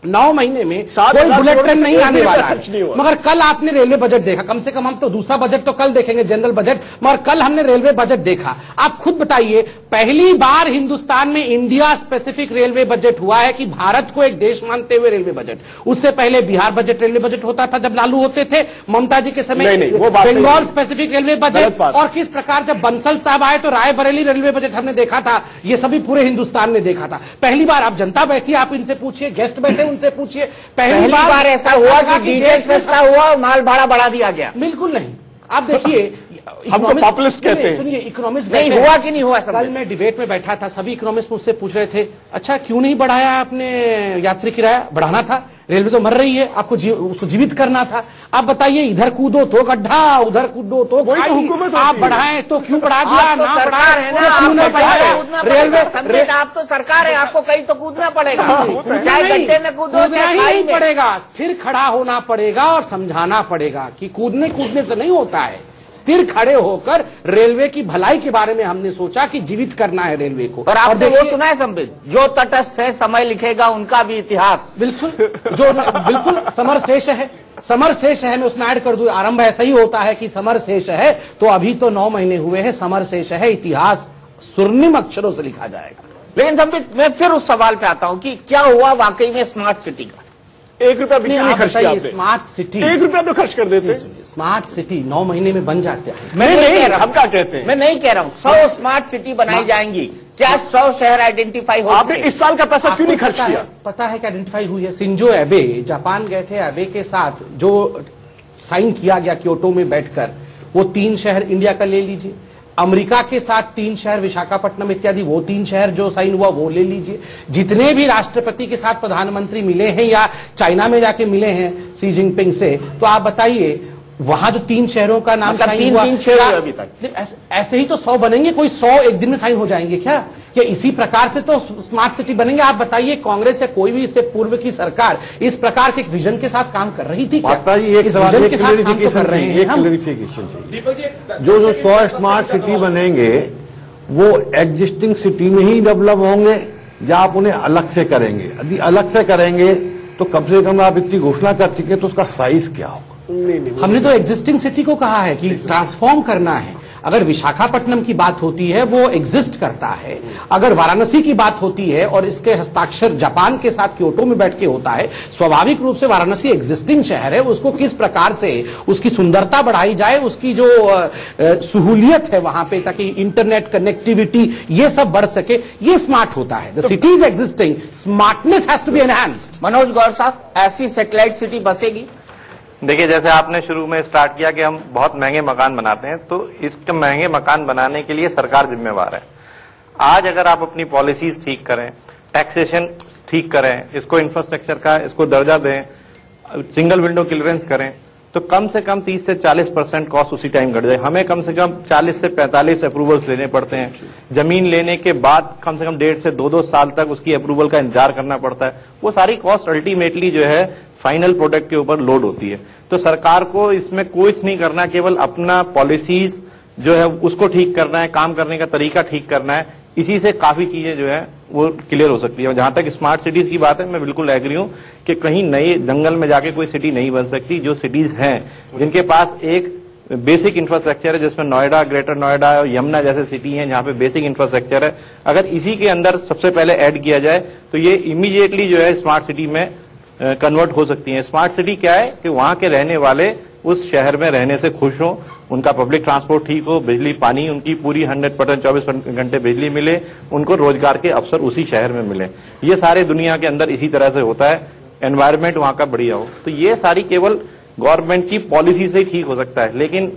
9 महीने में कोई बुलेट ट्रेन नहीं आने वाला है। मगर कल आपने रेलवे बजट देखा, कम से कम हम तो दूसरा बजट तो कल देखेंगे, जनरल बजट, मगर कल हमने रेलवे बजट देखा। आप खुद बताइए, पहली बार हिंदुस्तान में इंडिया स्पेसिफिक रेलवे बजट हुआ है कि भारत को एक देश मानते हुए रेलवे बजट। उससे पहले बिहार बजट रेलवे बजट होता था जब लालू होते थे, ममता जी के समय बंगाल स्पेसिफिक रेलवे बजट, और किस प्रकार जब बंसल साहब आए तो रायबरेली रेलवे बजट हमने देखा था। ये सभी पूरे हिंदुस्तान ने देखा था। पहली बार आप जनता बैठी, आप इनसे पूछिए, गेस्ट बैठे उनसे पूछिए, पहली बार ऐसा हुआ कि डीजल सस्ता हुआ और माल भाड़ा बढ़ा दिया गया। बिल्कुल नहीं। आप देखिए, हमको पॉपुलिस्ट कहते हैं। सुनिए, इकोनॉमिस्ट नहीं हुआ कि नहीं हुआ। कल मैं डिबेट में बैठा था, सभी इकोनॉमिस्ट मुझसे पूछ रहे थे, अच्छा क्यों नहीं बढ़ाया आपने यात्री किराया? बढ़ाना था, रेलवे तो मर रही है, आपको उसको जीवित करना था। आप बताइए, इधर कूदो तो गड्ढा, उधर कूदो तो हुकूमत, आप बढ़ाएं तो क्यों बढ़ा दिया, ना बढ़ाए क्यों नहीं बढ़ाया? रेलवे आप तो सरकार है, आपको कहीं तो कूदना पड़ेगा, चाहे गड्ढे में कूदो, नहीं पड़ेगा, स्थिर खड़ा होना पड़ेगा और समझाना पड़ेगा कि कूदने से नहीं होता है। स्थिर खड़े होकर रेलवे की भलाई के बारे में हमने सोचा कि जीवित करना है रेलवे को। और आपने वो सुना है संबित, जो तटस्थ है समय लिखेगा उनका भी इतिहास। बिल्कुल, जो बिल्कुल समर शेष है, समर शेष है, मैं उसमें ऐड कर दूं, आरंभ ऐसा ही होता है कि समर शेष है, तो अभी तो 9 महीने हुए हैं, समर शेष है, इतिहास स्वर्णिम अक्षरों से लिखा जाएगा। लेकिन संबित, मैं फिर उस सवाल पे आता हूं कि क्या हुआ वाकई में स्मार्ट सिटी का? 1 रुपया भी नहीं खर्च किया आपने। स्मार्ट सिटी 1 रुपया तो खर्च कर देते। स्मार्ट सिटी 9 महीने में बन जाते हैं। मैं नहीं कह रहा, हम क्या कहते हैं, मैं नहीं कह रहा हूं 100 स्मार्ट सिटी बनाई जाएंगी। क्या 100 शहर आइडेंटिफाई हो? आपने इस साल का पैसा क्यों नहीं खर्च किया? पता है कि आइडेंटिफाई हुई है। शिंजो एबे जापान गए थे, एबे के साथ जो साइन किया गया क्योटो में बैठकर, वो 3 शहर इंडिया का ले लीजिए। अमेरिका के साथ 3 शहर विशाखापट्टनम इत्यादि, वो 3 शहर जो साइन हुआ वो ले लीजिए। जितने भी राष्ट्रपति के साथ प्रधानमंत्री मिले हैं या चाइना में जाके मिले हैं सी जिनपिंग से, तो आप बताइए वहां जो 3 शहरों का नाम साइन हुआ, 3 शहर अभी तक। ऐसे ही तो 100 बनेंगे, कोई 100 एक दिन में साइन हो जाएंगे क्या? या इसी प्रकार से तो स्मार्ट सिटी बनेंगे? आप बताइए, कांग्रेस या कोई भी इससे पूर्व की सरकार इस प्रकार के एक विजन के साथ काम कर रही थी क्या? इस विजन के साथ काम तो कर रहे हैं हम। जो 100 स्मार्ट सिटी बनेंगे वो एग्जिस्टिंग सिटी में ही डेवलप होंगे या आप उन्हें अलग से करेंगे? यदि अलग से करेंगे तो कम से कम आप इतनी घोषणा कर चुके, तो उसका साइज क्या होगा? हमने तो एग्जिस्टिंग सिटी को कहा है कि ट्रांसफॉर्म करना है। अगर विशाखापट्टनम की बात होती है वो एग्जिस्ट करता है, अगर वाराणसी की बात होती है और इसके हस्ताक्षर जापान के साथ क्योटो में बैठ के होता है, स्वाभाविक रूप से वाराणसी एग्जिस्टिंग शहर है, उसको किस प्रकार से उसकी सुंदरता बढ़ाई जाए, उसकी जो सहूलियत है वहां पे, ताकि इंटरनेट कनेक्टिविटी ये सब बढ़ सके, ये स्मार्ट होता है। The city is existing, smartness has to be enhanced. Manoj Gaur साहब, ऐसी सैटेलाइट सिटी बसेगी? देखिए, जैसे आपने शुरू में स्टार्ट किया कि हम बहुत महंगे मकान बनाते हैं, तो इसके महंगे मकान बनाने के लिए सरकार जिम्मेवार है। आज अगर आप अपनी पॉलिसीज ठीक करें, टैक्सेशन ठीक करें, इसको इंफ्रास्ट्रक्चर का इसको दर्जा दें, सिंगल विंडो क्लियरेंस करें, तो कम से कम 30 से 40% कॉस्ट उसी टाइम घट जाए। हमें कम से कम 40 से 45 अप्रूवल्स लेने पड़ते हैं। जमीन लेने के बाद कम से कम 1.5 से 2 साल तक उसकी अप्रूवल का इंतजार करना पड़ता है। वो सारी कॉस्ट अल्टीमेटली जो है फाइनल प्रोडक्ट के ऊपर लोड होती है। तो सरकार को इसमें कुछ नहीं करना, केवल अपना पॉलिसीज जो है उसको ठीक करना है, काम करने का तरीका ठीक करना है। इसी से काफी चीजें जो है वो क्लियर हो सकती है। जहां तक स्मार्ट सिटीज की बात है, मैं बिल्कुल एग्री हूं कि कहीं नए जंगल में जाके कोई सिटी नहीं बन सकती। जो सिटीज हैं जिनके पास एक बेसिक इंफ्रास्ट्रक्चर है, जिसमें नोएडा, ग्रेटर नोएडा और यमुना जैसे सिटी हैं जहां पे बेसिक इंफ्रास्ट्रक्चर है, अगर इसी के अंदर सबसे पहले ऐड किया जाए तो ये इमीडिएटली जो है स्मार्ट सिटी में कन्वर्ट हो सकती है। स्मार्ट सिटी क्या है कि वहां के रहने वाले उस शहर में रहने से खुश हो, उनका पब्लिक ट्रांसपोर्ट ठीक हो, बिजली पानी उनकी पूरी 100% 24 घंटे बिजली मिले, उनको रोजगार के अवसर उसी शहर में मिले। ये सारे दुनिया के अंदर इसी तरह से होता है, एनवायरमेंट वहां का बढ़िया हो। तो ये सारी केवल गवर्नमेंट की पॉलिसी से ही ठीक हो सकता है। लेकिन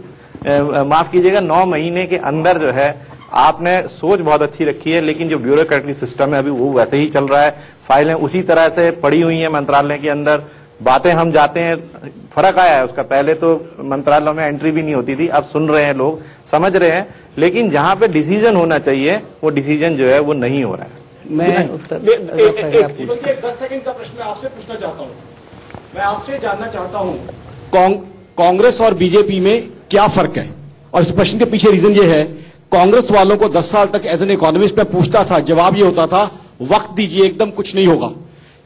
माफ कीजिएगा, 9 महीने के अंदर जो है आपने सोच बहुत अच्छी रखी है, लेकिन जो ब्यूरोक्रेटिक सिस्टम है अभी वो वैसे ही चल रहा है। फाइलें उसी तरह से पड़ी हुई हैं मंत्रालय के अंदर, बातें हम जाते हैं, फर्क आया है उसका। पहले तो मंत्रालय में एंट्री भी नहीं होती थी, अब सुन रहे हैं लोग, समझ रहे हैं, लेकिन जहां पे डिसीजन होना चाहिए वो डिसीजन जो है वो नहीं हो रहा है। मैं उत्तर 10 सेकंड का प्रश्न आपसे पूछना चाहता हूं। मैं आपसे जानना चाहता हूं कांग्रेस और बीजेपी में क्या फर्क है? और इस प्रश्न के पीछे रीजन ये है, कांग्रेस वालों को 10 साल तक एज एन इकोनॉमिस्ट में पूछता था, जवाब ये होता था वक्त दीजिए, एकदम कुछ नहीं होगा।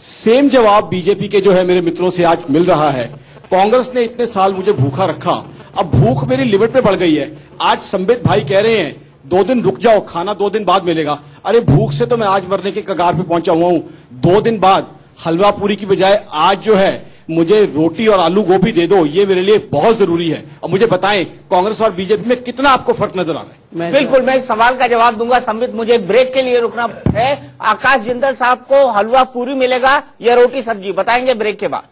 सेम जवाब बीजेपी के जो है मेरे मित्रों से आज मिल रहा है। कांग्रेस ने इतने साल मुझे भूखा रखा, अब भूख मेरी लिमिट पे बढ़ गई है। आज संबित भाई कह रहे हैं 2 दिन रुक जाओ, खाना 2 दिन बाद मिलेगा। अरे भूख से तो मैं आज मरने के कगार पे पहुंचा हुआ हूं। 2 दिन बाद हलवा पूरी की बजाय आज जो है मुझे रोटी और आलू गोभी दे दो, ये मेरे लिए बहुत जरूरी है। अब मुझे बताएं कांग्रेस और बीजेपी में कितना आपको फर्क नजर आ रहा है? बिल्कुल, मैं इस सवाल का जवाब दूंगा। संबित, मुझे ब्रेक के लिए रुकना है। आकाश जिंदल साहब को हलवा पूरी मिलेगा या रोटी सब्जी, बताएंगे ब्रेक के बाद।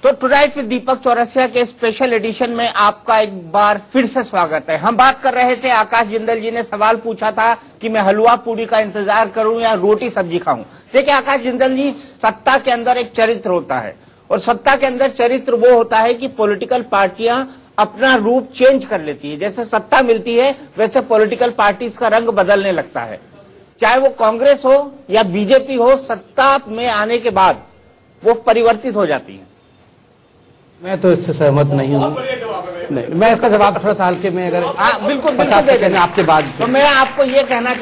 तो टुनाइट विद दीपक चौरसिया के स्पेशल एडिशन में आपका एक बार फिर से स्वागत है। हम बात कर रहे थे, आकाश जिंदल जी ने सवाल पूछा था कि मैं हलवा पूरी का इंतजार करूं या रोटी सब्जी खाऊं। देखिए आकाश जिंदल जी, सत्ता के अंदर एक चरित्र होता है और सत्ता के अंदर चरित्र वो होता है कि पॉलिटिकल पार्टियां अपना रूप चेंज कर लेती है। जैसे सत्ता मिलती है वैसे पॉलिटिकल पार्टीज का रंग बदलने लगता है। चाहे वो कांग्रेस हो या बीजेपी हो, सत्ता में आने के बाद वो परिवर्तित हो जाती है। मैं तो इससे सहमत नहीं हूं। नहीं, मैं इसका जवाब थोड़ा सा हल्के में अगर बिल्कुल 50 सेकंड आपके बाद। तो मैं आपको ये कहना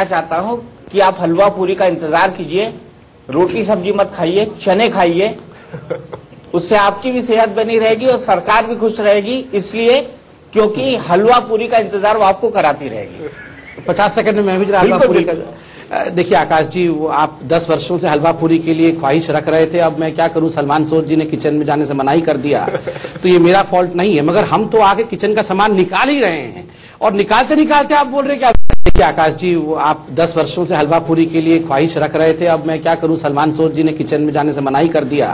चाहता हूं कि आप हलवा पूरी का इंतजार कीजिए, रोटी सब्जी मत खाइए, चने खाइए, उससे आपकी भी सेहत बनी रहेगी और सरकार भी खुश रहेगी, इसलिए क्योंकि हलवा पूरी का इंतजार वो आपको कराती रहेगी। 50 सेकंड में मैं भी जरा हलवा पूरी का। देखिए आकाश जी, वो आप 10 वर्षों से हलवा पूरी के लिए ख्वाहिश रख रहे थे, अब मैं क्या करूं, सलमान सोर जी ने किचन में जाने से मनाही कर दिया तो ये मेरा फॉल्ट नहीं है, मगर हम तो आगे किचन का सामान निकाल ही रहे हैं और निकालते निकालते आप बोल रहे क्या। देखिए आकाश जी, वो आप 10 वर्षों से हलवा पूरी के लिए ख्वाहिश रख रहे थे, अब मैं क्या करूं, सलमान सोर जी ने किचन में जाने से मनाही कर दिया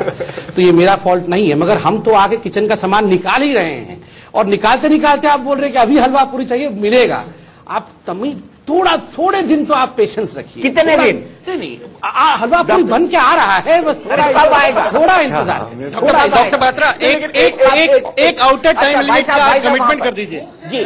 तो ये मेरा फॉल्ट नहीं है, मगर हम तो आगे किचन का सामान निकाल ही रहे हैं और निकालते निकालते आप बोल रहे कि अभी हलवा पूरी चाहिए, मिलेगा। आप थोड़े दिन तो आप पेशेंस रखिए। कितने दिन? नहीं, हलवा पूरी बन के आ रहा है, बस कब आएगा? थोड़ा इंतजार। डॉक्टर बात्रा, एक आउटर टाइम लिमिट का कमिटमेंट कर दीजिए जी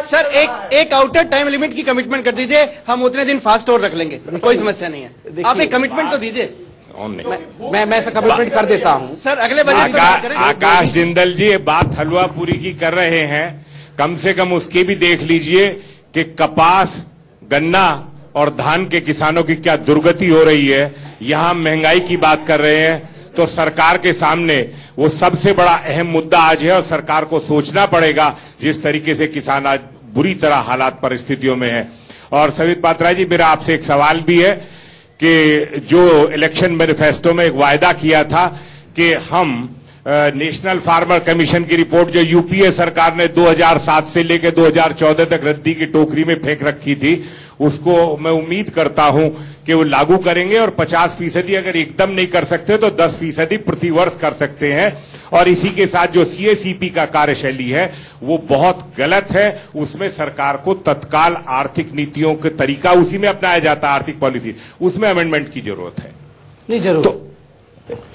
सर। एक आउटर टाइम लिमिट की कमिटमेंट कर दीजिए, हम उतने दिन फास्ट और रख लेंगे, कोई समस्या नहीं है। आप एक कमिटमेंट तो दीजिए। मैं ऐसा कमिटमेंट कर देता हूं सर। अगले बजट में आकाश जिंदल जी, ये बात हलवा पूरी की कर रहे हैं, कम से कम उसकी भी देख लीजिए कि कपास, गन्ना और धान के किसानों की क्या दुर्गति हो रही है। यहां महंगाई की बात कर रहे हैं तो सरकार के सामने वो सबसे बड़ा अहम मुद्दा आज है और सरकार को सोचना पड़ेगा जिस तरीके से किसान आज बुरी तरह हालात परिस्थितियों में है। और संबित पात्रा जी, मेरा आपसे एक सवाल भी है कि जो इलेक्शन मैनिफेस्टो में एक वायदा किया था कि हम नेशनल फार्मर कमीशन की रिपोर्ट जो यूपीए सरकार ने 2007 से लेकर 2014 तक रद्दी की टोकरी में फेंक रखी थी, उसको मैं उम्मीद करता हूं कि वो लागू करेंगे और 50% अगर एकदम नहीं कर सकते तो 10% प्रतिवर्ष कर सकते हैं। और इसी के साथ जो सीएसीपी का कार्यशैली है वो बहुत गलत है, उसमें सरकार को तत्काल आर्थिक नीतियों के तरीका उसी में अपनाया जाता है, आर्थिक पॉलिसी, उसमें अमेंडमेंट की जरूरत है। नहीं, जरूर तो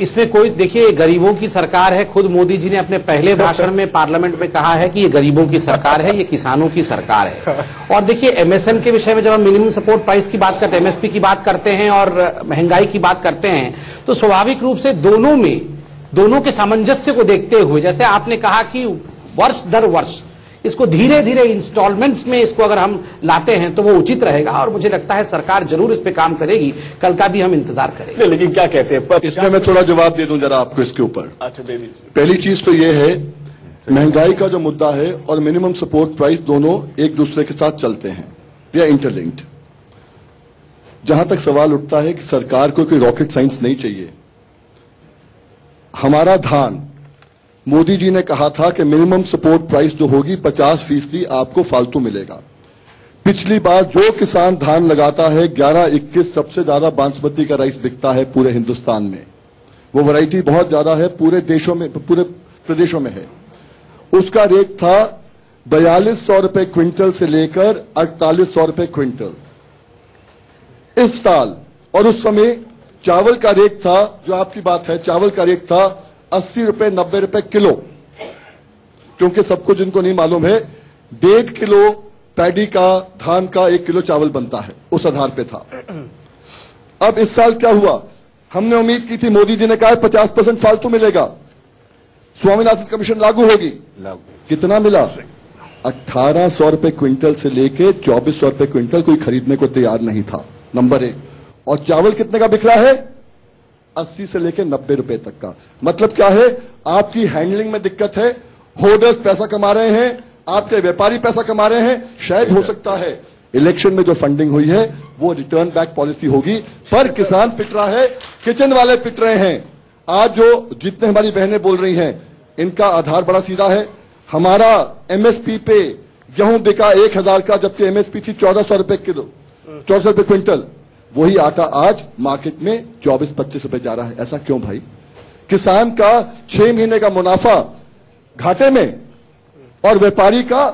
इसमें कोई, देखिए गरीबों की सरकार है। खुद मोदी जी ने अपने पहले भाषण में पार्लियामेंट में कहा है कि ये गरीबों की सरकार है, ये किसानों की सरकार है। और देखिए एमएसएम के विषय में जब हम मिनिमम सपोर्ट प्राइस की बात करते हैं, एमएसपी की बात करते हैं और महंगाई की बात करते हैं, तो स्वाभाविक रूप से दोनों के सामंजस्य को देखते हुए, जैसे आपने कहा कि वर्ष दर वर्ष इसको धीरे धीरे इंस्टॉलमेंट्स में इसको अगर हम लाते हैं तो वो उचित रहेगा और मुझे लगता है सरकार जरूर इस पे काम करेगी। कल का भी हम इंतजार करेंगे। लेकिन क्या कहते हैं इसमें मैं थोड़ा जवाब दे दूं जरा आपको इसके ऊपर। अच्छा, दे दीजिए। पहली चीज तो ये है, महंगाई का जो मुद्दा है और मिनिमम सपोर्ट प्राइस दोनों एक दूसरे के साथ चलते हैं, दे आर इंटरलिंक्ड। जहां तक सवाल उठता है कि सरकार को कोई रॉकेट साइंस नहीं चाहिए, हमारा धान, मोदी जी ने कहा था कि मिनिमम सपोर्ट प्राइस जो होगी 50% आपको फालतू मिलेगा। पिछली बार जो किसान धान लगाता है 11-21 सबसे ज्यादा बासमती का राइस बिकता है पूरे हिंदुस्तान में, वो वैरायटी बहुत ज्यादा है, पूरे प्रदेशों में है। उसका रेट था 4200 रुपए क्विंटल से लेकर 4800 रुपए क्विंटल इस साल। और उस समय चावल का रेट था, जो आपकी बात है, चावल का रेट था 80 रुपए 90 रुपए किलो, क्योंकि सबको जिनको नहीं मालूम है 1.5 किलो पैडी का, धान का 1 किलो चावल बनता है, उस आधार पे था। अब इस साल क्या हुआ, हमने उम्मीद की थी, मोदी जी ने कहा 50% फालतू मिलेगा, स्वामीनाथन कमीशन लागू होगी, कितना मिला? 1800 रुपए क्विंटल से लेके 2400 रुपए क्विंटल कोई खरीदने को तैयार नहीं था, नंबर 1। और चावल कितने का बिक रहा है? 80 से लेके 90 रुपए तक का। मतलब क्या है? आपकी हैंडलिंग में दिक्कत है, होर्डर्स पैसा कमा रहे हैं, आपके व्यापारी पैसा कमा रहे हैं। शायद हो सकता है इलेक्शन में जो फंडिंग हुई है वो रिटर्न बैक पॉलिसी होगी, पर किसान पिट रहा है, किचन वाले पिट रहे हैं। आज जो जितने हमारी बहनें बोल रही हैं, इनका आधार बड़ा सीधा है। हमारा एमएसपी पे गेहूं बिका 1000 का, जबकि एमएसपी थी 1400 रुपए किलो, 1400 रुपए क्विंटल। वही आटा आज मार्केट में 24-25 रुपए जा रहा है। ऐसा क्यों भाई? किसान का 6 महीने का मुनाफा घाटे में और व्यापारी का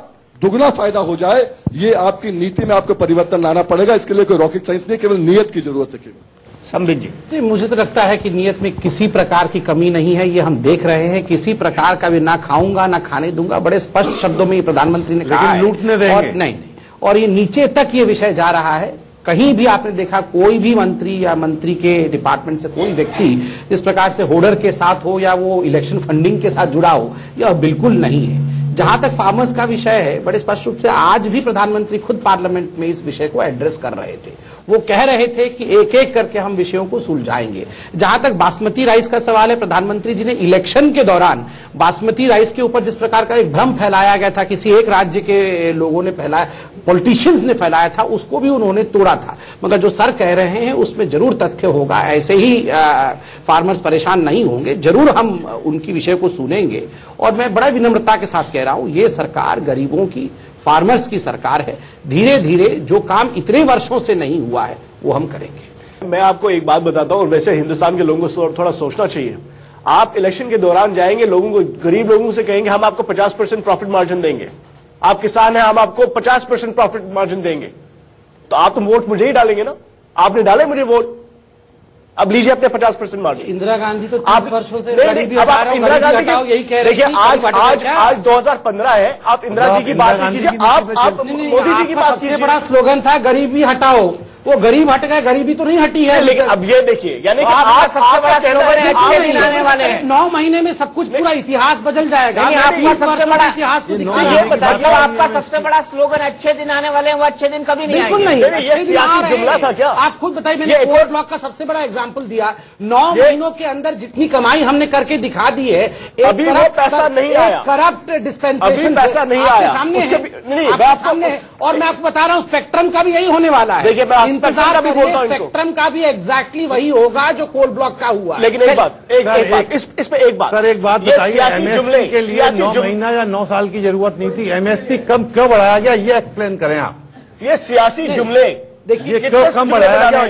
दुगना फायदा हो जाए, ये आपकी नीति में आपको परिवर्तन लाना पड़ेगा। इसके लिए कोई रॉकेट साइंस नहीं, केवल नियत की जरूरत है। केवल संबित जी, नहीं, मुझे तो लगता है कि नियत में किसी प्रकार की कमी नहीं है। ये हम देख रहे हैं, किसी प्रकार का भी ना खाऊंगा ना खाने दूंगा, बड़े स्पष्ट शब्दों में ये प्रधानमंत्री ने कहा है। लूटने देंगे। और नहीं, और ये नीचे तक ये विषय जा रहा है। कहीं भी आपने देखा कोई भी मंत्री या मंत्री के डिपार्टमेंट से कोई व्यक्ति इस प्रकार से होर्डर के साथ हो या वो इलेक्शन फंडिंग के साथ जुड़ा हो, यह बिल्कुल नहीं है। जहां तक फार्मर्स का विषय है, बड़े स्पष्ट रूप से आज भी प्रधानमंत्री खुद पार्लियामेंट में इस विषय को एड्रेस कर रहे थे। वो कह रहे थे कि एक एक करके हम विषयों को सुलझाएंगे। जहां तक बासमती राइस का सवाल है, प्रधानमंत्री जी ने इलेक्शन के दौरान बासमती राइस के ऊपर जिस प्रकार का एक भ्रम फैलाया गया था, किसी एक राज्य के लोगों ने फैलाया, पॉलिटिशियंस ने फैलाया था, उसको भी उन्होंने तोड़ा था। मगर जो सर कह रहे हैं उसमें जरूर तथ्य होगा। ऐसे ही फार्मर्स परेशान नहीं होंगे, जरूर हम उनकी विषय को सुनेंगे। और मैं बड़ा विनम्रता के साथ कह रहा हूं, ये सरकार गरीबों की, फार्मर्स की सरकार है। धीरे धीरे जो काम इतने वर्षों से नहीं हुआ है वो हम करेंगे। मैं आपको एक बात बताता हूं, और वैसे हिंदुस्तान के लोगों को थोड़ा सोचना चाहिए। आप इलेक्शन के दौरान जाएंगे, लोगों को, गरीब लोगों से कहेंगे हम आपको 50% प्रॉफिट मार्जिन देंगे, आप किसान हैं, हम आपको 50% प्रॉफिट मार्जिन देंगे, तो आप तो वोट मुझे ही डालेंगे ना। आपने डाले मुझे वोट, अब लीजिए अपने 50% मार्जिन। इंदिरा गांधी तो 30 वर्षों से अब आप इंदिरा गांधी यही कह रहे हैं। आज 2015 है, आप इंदिरा जी की बात कीजिए, आप मोदी जी की बात कीजिए। बड़ा स्लोगन था गरीबी हटाओ, वो गरीब हट गए, गरीबी तो नहीं हटी है। लेकिन अब ये देखिए, यानी कि आप सबसे बड़ा स्लोगन अच्छे दिन आने वाले हैं। 9 महीने में सब कुछ पूरा इतिहास बदल जाएगा। आपका सबसे बड़ा इतिहास को मतलब आपका सबसे बड़ा स्लोगन अच्छे दिन आने वाले हैं, वो अच्छे दिन कभी नहीं बिल्कुल आएंगे। नहीं, ये सियासी जुमला था क्या? आप खुद बताइए। मैंने कोल ब्लॉक का सबसे बड़ा एग्जाम्पल दिया। 9 महीनों के अंदर जितनी कमाई हमने करके दिखा दी है, अभी वो पैसा नहीं आया। करप्ट डिस्पेंसेशन अभी पैसा नहीं आया, सामने है। और मैं आपको बता रहा हूं, स्पेक्ट्रम का भी यही होने वाला है। देखिए, मैं इंतजार भी बोलता हूं, स्पेक्ट्रम का भी एग्जैक्टली वही होगा जो कोल ब्लॉक का हुआ। लेकिन एक बात, इस पे एक बात सर, एक बात बताइए, एमएसपी के लिए 9 महीना या 9 साल की जरूरत नहीं थी। एमएसपी कम क्यों बढ़ाया गया, ये एक्सप्लेन करें आप। ये सियासी जुमले, देखिए क्यों कम बढ़ाया गया।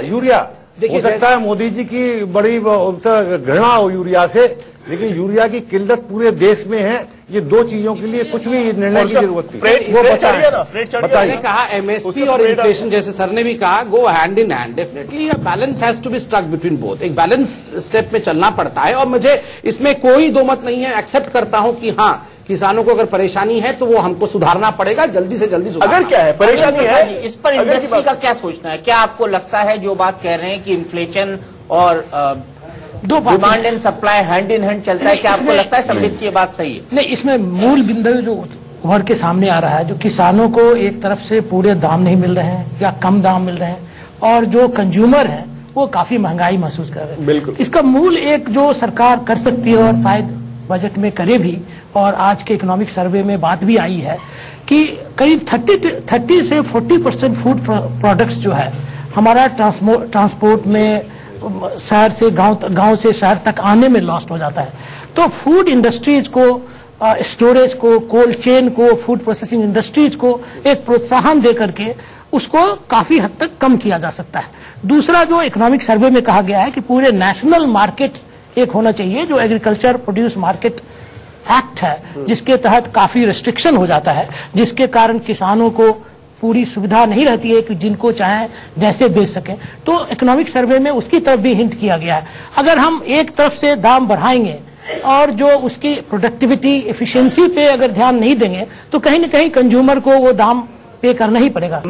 यूरिया हो सकता है मोदी जी की बड़ी उनसे घृणा हो यूरिया से, लेकिन यूरिया की किल्लत पूरे देश में है। ये 2 चीजों के लिए कुछ भी निर्णय की जरूरत थी। वो बताइए। कहा एमएसपी और इन्फ्लेशन, जैसे सर ने भी कहा, go hand in hand. Definitely balance has to be struck between both. एक बैलेंस स्टेप में चलना पड़ता है, और मुझे इसमें कोई दो मत नहीं है। एक्सेप्ट करता हूं कि हाँ, किसानों को अगर परेशानी है तो वो हमको सुधारना पड़ेगा, जल्दी से जल्दी सुधारना। अगर क्या है परेशानी है, इस पर इंडस्ट्री का क्या सोचना है? क्या आपको लगता है जो बात कह रहे हैं कि इन्फ्लेशन और demand and supply hand in hand चलता है, क्या आपको लगता है संबित की ये बात सही है? नहीं, इसमें मूल बिंदु जो उभर के सामने आ रहा है, जो किसानों को एक तरफ से पूरे दाम नहीं मिल रहे हैं या कम दाम मिल रहे हैं, और जो कंज्यूमर है वो काफी महंगाई महसूस कर रहे हैं। बिल्कुल, इसका मूल एक जो सरकार कर सकती है और शायद बजट में करे भी, और आज के इकोनॉमिक सर्वे में बात भी आई है कि करीब 30 से 40% फूड प्रोडक्ट्स जो है हमारा ट्रांसपोर्ट में शहर से गांव से शहर तक आने में लॉस्ट हो जाता है। तो फूड इंडस्ट्रीज को, स्टोरेज को, कोल्ड चेन को, फूड प्रोसेसिंग इंडस्ट्रीज को एक प्रोत्साहन दे करके उसको काफी हद तक कम किया जा सकता है। दूसरा, जो इकोनॉमिक सर्वे में कहा गया है कि पूरे नेशनल मार्केट एक होना चाहिए, जो एग्रीकल्चर प्रोड्यूस मार्केट एक्ट है, जिसके तहत काफी रिस्ट्रिक्शन हो जाता है, जिसके कारण किसानों को पूरी सुविधा नहीं रहती है कि जिनको चाहे जैसे बेच सकें। तो इकोनॉमिक सर्वे में उसकी तरफ भी हिंट किया गया है। अगर हम एक तरफ से दाम बढ़ाएंगे और जो उसकी प्रोडक्टिविटी, एफिशिएंसी पे अगर ध्यान नहीं देंगे, तो कहीं न कहीं कंज्यूमर को वो दाम पे करना ही पड़ेगा।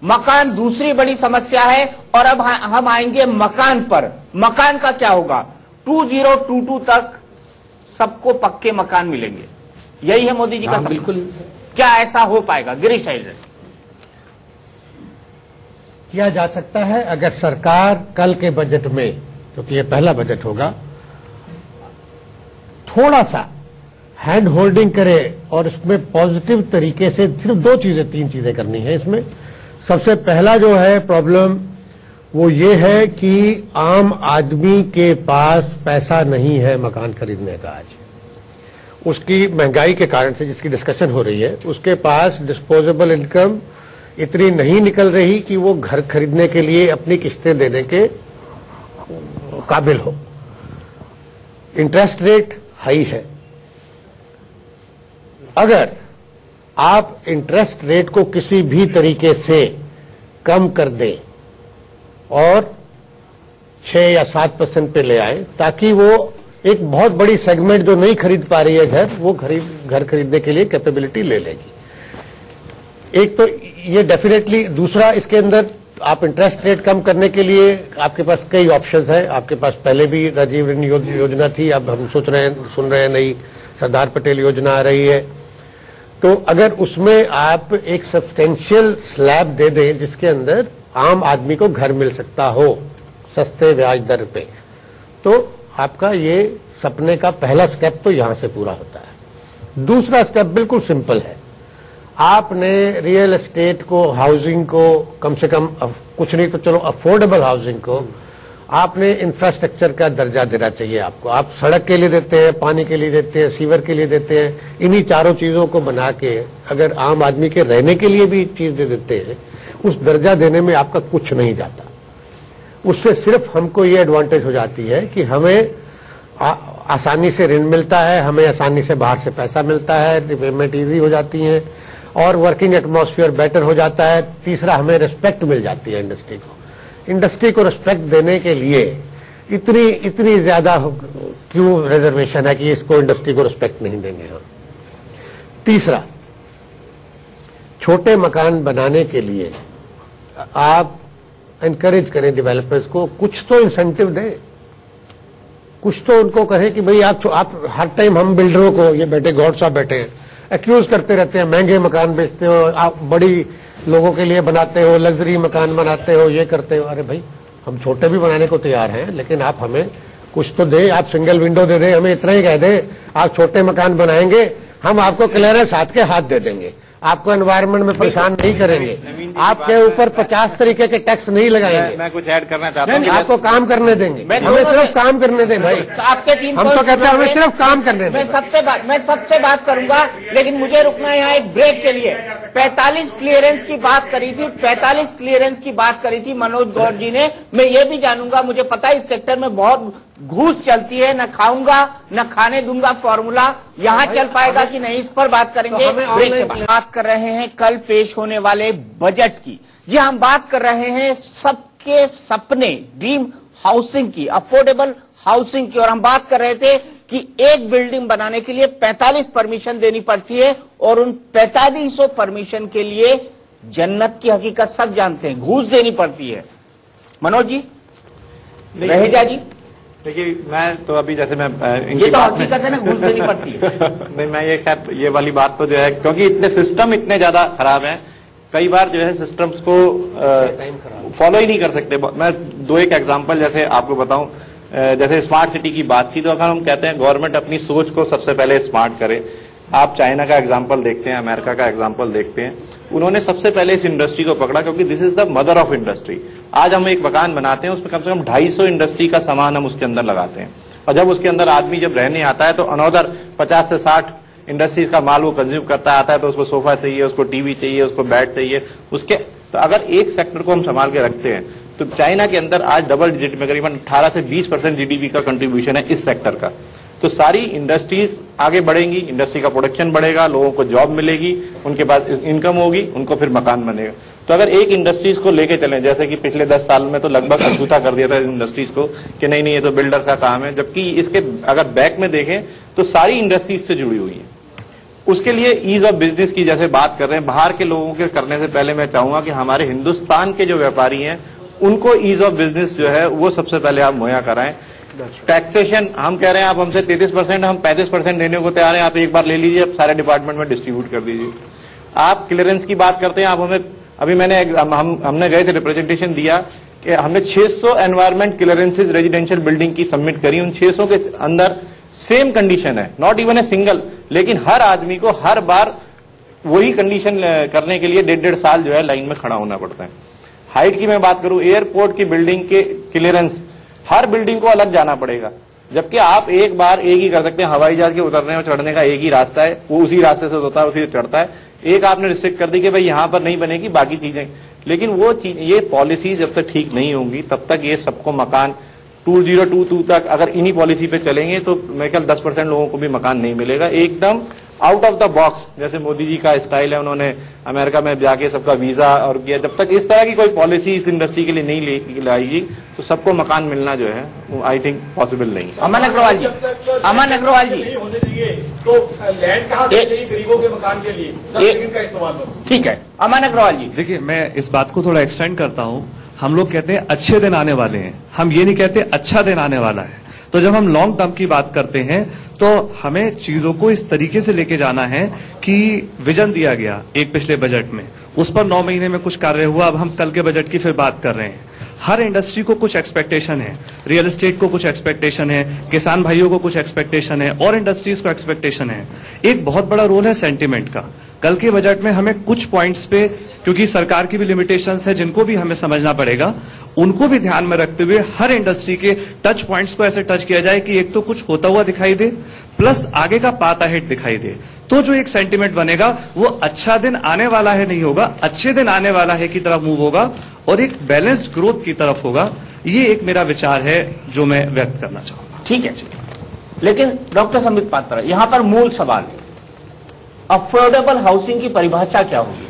मकान दूसरी बड़ी समस्या है। और अब हम आएंगे मकान पर। मकान का क्या होगा? 2022 तक सबको पक्के मकान मिलेंगे। यही है मोदी जी का सपना? बिल्कुल। क्या ऐसा हो पाएगा? गिरीश अहिर, किया जा सकता है अगर सरकार कल के बजट में, क्योंकि ये पहला बजट होगा, थोड़ा सा हैंड होल्डिंग करे और इसमें पॉजिटिव तरीके से सिर्फ तीन चीजें करनी है इसमें। सबसे पहला जो है प्रॉब्लम वो ये है कि आम आदमी के पास पैसा नहीं है मकान खरीदने का। आज उसकी महंगाई के कारण से जिसकी डिस्कशन हो रही है, उसके पास डिस्पोजेबल इनकम इतनी नहीं निकल रही कि वो घर खरीदने के लिए अपनी किस्तें देने के काबिल हो। इंटरेस्ट रेट हाई है। अगर आप इंटरेस्ट रेट को किसी भी तरीके से कम कर दें और 6 या 7% पे ले आए, ताकि वो एक बहुत बड़ी सेगमेंट जो नहीं खरीद पा रही है घर, वो घर खरीदने के लिए कैपेबिलिटी ले लेगी। एक तो ये डेफिनेटली। दूसरा, इसके अंदर आप इंटरेस्ट रेट कम करने के लिए आपके पास कई ऑप्शंस हैं। आपके पास पहले भी राजीव ऋण योजना थी, अब हम सुन रहे हैं नई सरदार पटेल योजना आ रही है। तो अगर उसमें आप एक सब्सटेंशियल स्लैब दे दें जिसके अंदर आम आदमी को घर मिल सकता हो सस्ते ब्याज दर पे, तो आपका ये सपने का पहला स्टेप तो यहां से पूरा होता है। दूसरा स्टेप बिल्कुल सिंपल है। आपने रियल एस्टेट को, हाउसिंग को, कम से कम कुछ नहीं तो चलो अफोर्डेबल हाउसिंग को आपने इंफ्रास्ट्रक्चर का दर्जा देना चाहिए आपको। आप सड़क के लिए देते हैं, पानी के लिए देते हैं, सीवर के लिए देते हैं। इन्हीं चारों चीजों को बना के अगर आम आदमी के रहने के लिए भी चीज दे देते हैं, उस दर्जा देने में आपका कुछ नहीं जाता। उससे सिर्फ हमको ये एडवांटेज हो जाती है कि हमें आसानी से ऋण मिलता है, हमें आसानी से बाहर से पैसा मिलता है, रिपेमेंट ईजी हो जाती है और वर्किंग एटमॉस्फेयर बेटर हो जाता है। तीसरा, हमें रिस्पेक्ट मिल जाती है इंडस्ट्री को। इंडस्ट्री को रिस्पेक्ट देने के लिए इतनी ज्यादा क्यों रिजर्वेशन है कि इसको इंडस्ट्री को रिस्पेक्ट नहीं देंगे हम। तीसरा, छोटे मकान बनाने के लिए आप एनकरेज करें डेवलपर्स को, कुछ तो इंसेंटिव दें, कुछ तो उनको कहें कि भाई आप हर टाइम हम बिल्डरों को, ये बैठे गौड साहब बैठे हैं, एक्यूज करते रहते हैं महंगे मकान बेचते हो, आप बड़ी लोगों के लिए बनाते हो, लग्जरी मकान बनाते हो, ये करते हो। अरे भाई, हम छोटे भी बनाने को तैयार हैं, लेकिन आप हमें कुछ तो दे। आप सिंगल विंडो दे दें, हमें इतना ही कह दें आप छोटे मकान बनाएंगे, हम आपको क्लियरेंस हाथ के हाथ दे देंगे, आपको एनवायरमेंट में परेशान नहीं करेंगे, आपके ऊपर 50 तरीके के टैक्स नहीं लगाएंगे। मैं कुछ ऐड करना चाहता हूँ। आपको काम करने देंगे, हमें सिर्फ काम करने दें भाई। आपके 3 हम तो कहते हैं हमें सिर्फ काम करने दें। मैं सबसे बात करूंगा, लेकिन मुझे रुकना है यहाँ एक ब्रेक के लिए। 45 क्लियरेंस की बात करी थी, 45 क्लियरेंस की बात करी थी मनोज गौड़ जी ने। मैं ये भी जानूंगा, मुझे पता है इस सेक्टर में बहुत घूस चलती है, न खाऊंगा न खाने दूंगा फॉर्मूला यहां चल पाएगा कि नहीं, इस पर बात करेंगे। ब्रेक के बाद बात कर रहे हैं कल पेश होने वाले बजट की। जी, हम बात कर रहे हैं सबके सपने, ड्रीम हाउसिंग की, अफोर्डेबल हाउसिंग की। और हम बात कर रहे थे कि एक बिल्डिंग बनाने के लिए 45 परमिशन देनी पड़ती है और उन 4500 परमिशन के लिए जन्नत की हकीकत सब जानते हैं, घूस देनी पड़ती है। मनोज जी, रहेजा जी। देखिए, मैं तो अभी जैसे मैं ये तो हकीकत है ना, घूस देनी पड़ती है। नहीं, मैं ये खैर ये वाली बात तो जो है, क्योंकि इतने सिस्टम इतने ज्यादा खराब हैं, कई बार जो है सिस्टम्स को फॉलो ही नहीं कर सकते। मैं 2-1 एग्जांपल जैसे आपको बताऊं, जैसे स्मार्ट सिटी की बात की, तो अगर हम कहते हैं गवर्नमेंट अपनी सोच को सबसे पहले स्मार्ट करे। आप चाइना का एग्जांपल देखते हैं, अमेरिका का एग्जांपल देखते हैं, उन्होंने सबसे पहले इस इंडस्ट्री को पकड़ा क्योंकि this is the mother of industry. आज हम एक मकान बनाते हैं, उसमें कम से कम 250 इंडस्ट्री का सामान हम उसके अंदर लगाते हैं, और जब उसके अंदर आदमी जब रहने आता है तो अनदर 50 से 60 इंडस्ट्रीज का माल वो कंज्यूम करता आता है। तो उसको सोफा चाहिए, उसको टीवी चाहिए, उसको बेड चाहिए, उसके तो अगर एक सेक्टर को हम संभाल के रखते हैं तो चाइना के अंदर आज डबल डिजिट में करीबन 18 से 20% जीडीपी का कंट्रीब्यूशन है इस सेक्टर का। तो सारी इंडस्ट्रीज आगे बढ़ेंगी, इंडस्ट्री का प्रोडक्शन बढ़ेगा, लोगों को जॉब मिलेगी, उनके पास इनकम होगी, उनको फिर मकान बनेगा। तो अगर एक इंडस्ट्रीज को लेके चलें, जैसे कि पिछले 10 साल में तो लगभग अछूता कर दिया था इंडस्ट्रीज को कि नहीं ये तो बिल्डर का काम है, जबकि इसके अगर बैक में देखें तो सारी इंडस्ट्रीज से जुड़ी हुई है। उसके लिए ईज ऑफ बिजनेस की जैसे बात कर रहे हैं, बाहर के लोगों के करने से पहले मैं चाहूंगा कि हमारे हिंदुस्तान के जो व्यापारी हैं उनको ईज ऑफ बिजनेस जो है वो सबसे पहले आप मुहैया कराएं। टैक्सेशन हम कह रहे हैं आप हमसे 33%, हम 35% देने को तैयार हैं, आप एक बार ले लीजिए, आप सारे डिपार्टमेंट में डिस्ट्रीब्यूट कर दीजिए। आप क्लियरेंस की बात करते हैं, आप हमें अभी हमने गए थे रिप्रेजेंटेशन दिया कि हमने 600 एनवायरमेंट क्लियरेंसेज रेजिडेंशियल बिल्डिंग की सबमिट करी, उन 600 के अंदर सेम कंडीशन है, नॉट इवन ए सिंगल, लेकिन हर आदमी को हर बार वही कंडीशन करने के लिए 1.5 साल जो है लाइन में खड़ा होना पड़ता है। हाइट की मैं बात करूं, एयरपोर्ट की बिल्डिंग के क्लियरेंस हर बिल्डिंग को अलग जाना पड़ेगा, जबकि आप एक बार एक ही कर सकते हैं। हवाई जहाज के उतरने और चढ़ने का एक ही रास्ता है, वो उसी रास्ते से होता है, उसी से चढ़ता है। एक आपने रिस्ट्रिक्ट कर दी कि भाई यहां पर नहीं बनेगी, बाकी चीजें, लेकिन वो चीज, ये पॉलिसी जब तक ठीक नहीं होंगी तब तक ये सबको मकान 2022 तक अगर इन्हीं पॉलिसी पे चलेंगे तो मेरे ख्याल 10% लोगों को भी मकान नहीं मिलेगा। एकदम आउट ऑफ द बॉक्स, जैसे मोदी जी का स्टाइल है, उन्होंने अमेरिका में जाके सबका वीजा और किया। जब तक इस तरह की कोई पॉलिसी इस इंडस्ट्री के लिए नहीं लाएगी तो सबको मकान मिलना जो है वो आई थिंक पॉसिबल नहीं है। अमन अग्रवाल जी, अमन अग्रवाल जी, होने देंगे तो लैंड कहां से चाहिए गरीबों के मकान के लिए? 10 सेकंड का इस्तेमाल बस। ठीक है, अमन अग्रवाल जी। देखिए, मैं इस बात को थोड़ा एक्सटेंड करता हूं। हम लोग कहते हैं अच्छे दिन आने वाले हैं, हम ये नहीं कहते अच्छा दिन आने वाला है। तो जब हम लॉन्ग टर्म की बात करते हैं तो हमें चीजों को इस तरीके से लेके जाना है कि विजन दिया गया एक पिछले बजट में, उस पर 9 महीने में कुछ कार्य हुआ। अब हम कल के बजट की फिर बात कर रहे हैं। हर इंडस्ट्री को कुछ एक्सपेक्टेशन है, रियल एस्टेट को कुछ एक्सपेक्टेशन है, किसान भाइयों को कुछ एक्सपेक्टेशन है, और इंडस्ट्रीज को एक्सपेक्टेशन है। एक बहुत बड़ा रोल है सेंटिमेंट का। कल के बजट में हमें कुछ पॉइंट्स पे, क्योंकि सरकार की भी लिमिटेशंस है जिनको भी हमें समझना पड़ेगा, उनको भी ध्यान में रखते हुए हर इंडस्ट्री के टच पॉइंट्स को ऐसे टच किया जाए कि एक तो कुछ होता हुआ दिखाई दे, प्लस आगे का पाथ अहेड दिखाई दे। तो जो एक सेंटिमेंट बनेगा वो अच्छा दिन आने वाला है नहीं होगा, अच्छे दिन आने वाला है की तरफ मूव होगा और एक बैलेंस्ड ग्रोथ की तरफ होगा। ये एक मेरा विचार है जो मैं व्यक्त करना चाहूंगा। ठीक है, लेकिन डॉक्टर संबित पात्रा, यहां पर मूल सवाल है, अफोर्डेबल हाउसिंग की परिभाषा क्या होगी?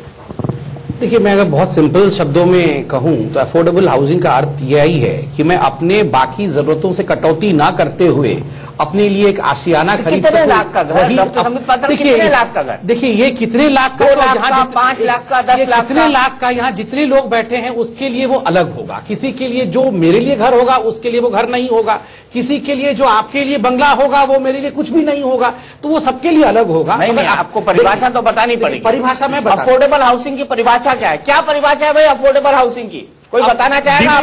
देखिए, मैं अगर बहुत सिंपल शब्दों में कहूं तो अफोर्डेबल हाउसिंग का अर्थ यही है कि मैं अपने बाकी जरूरतों से कटौती ना करते हुए अपने लिए एक आशियाना खरीद सकूं। कितने लाख का घर? डॉक्टर संबित पात्रा, कितने लाख का घर? देखिए, ये कितने लाख का, 2 लाख का, 5 लाख का, 10 लाख का, कितने लाख का, यहाँ जितने लोग बैठे हैं उसके लिए वो अलग होगा। किसी के लिए जो मेरे लिए घर होगा उसके लिए वो घर नहीं होगा, किसी के लिए जो आपके लिए बंगला होगा वो मेरे लिए कुछ भी नहीं होगा, तो वो सबके लिए अलग होगा। नहीं, आपको परिभाषा तो बतानी पड़ेगी। परिभाषा में अफोर्डेबल हाउसिंग की परिभाषा क्या है? क्या परिभाषा है भाई अफोर्डेबल हाउसिंग की? कोई बताना चाहेगा?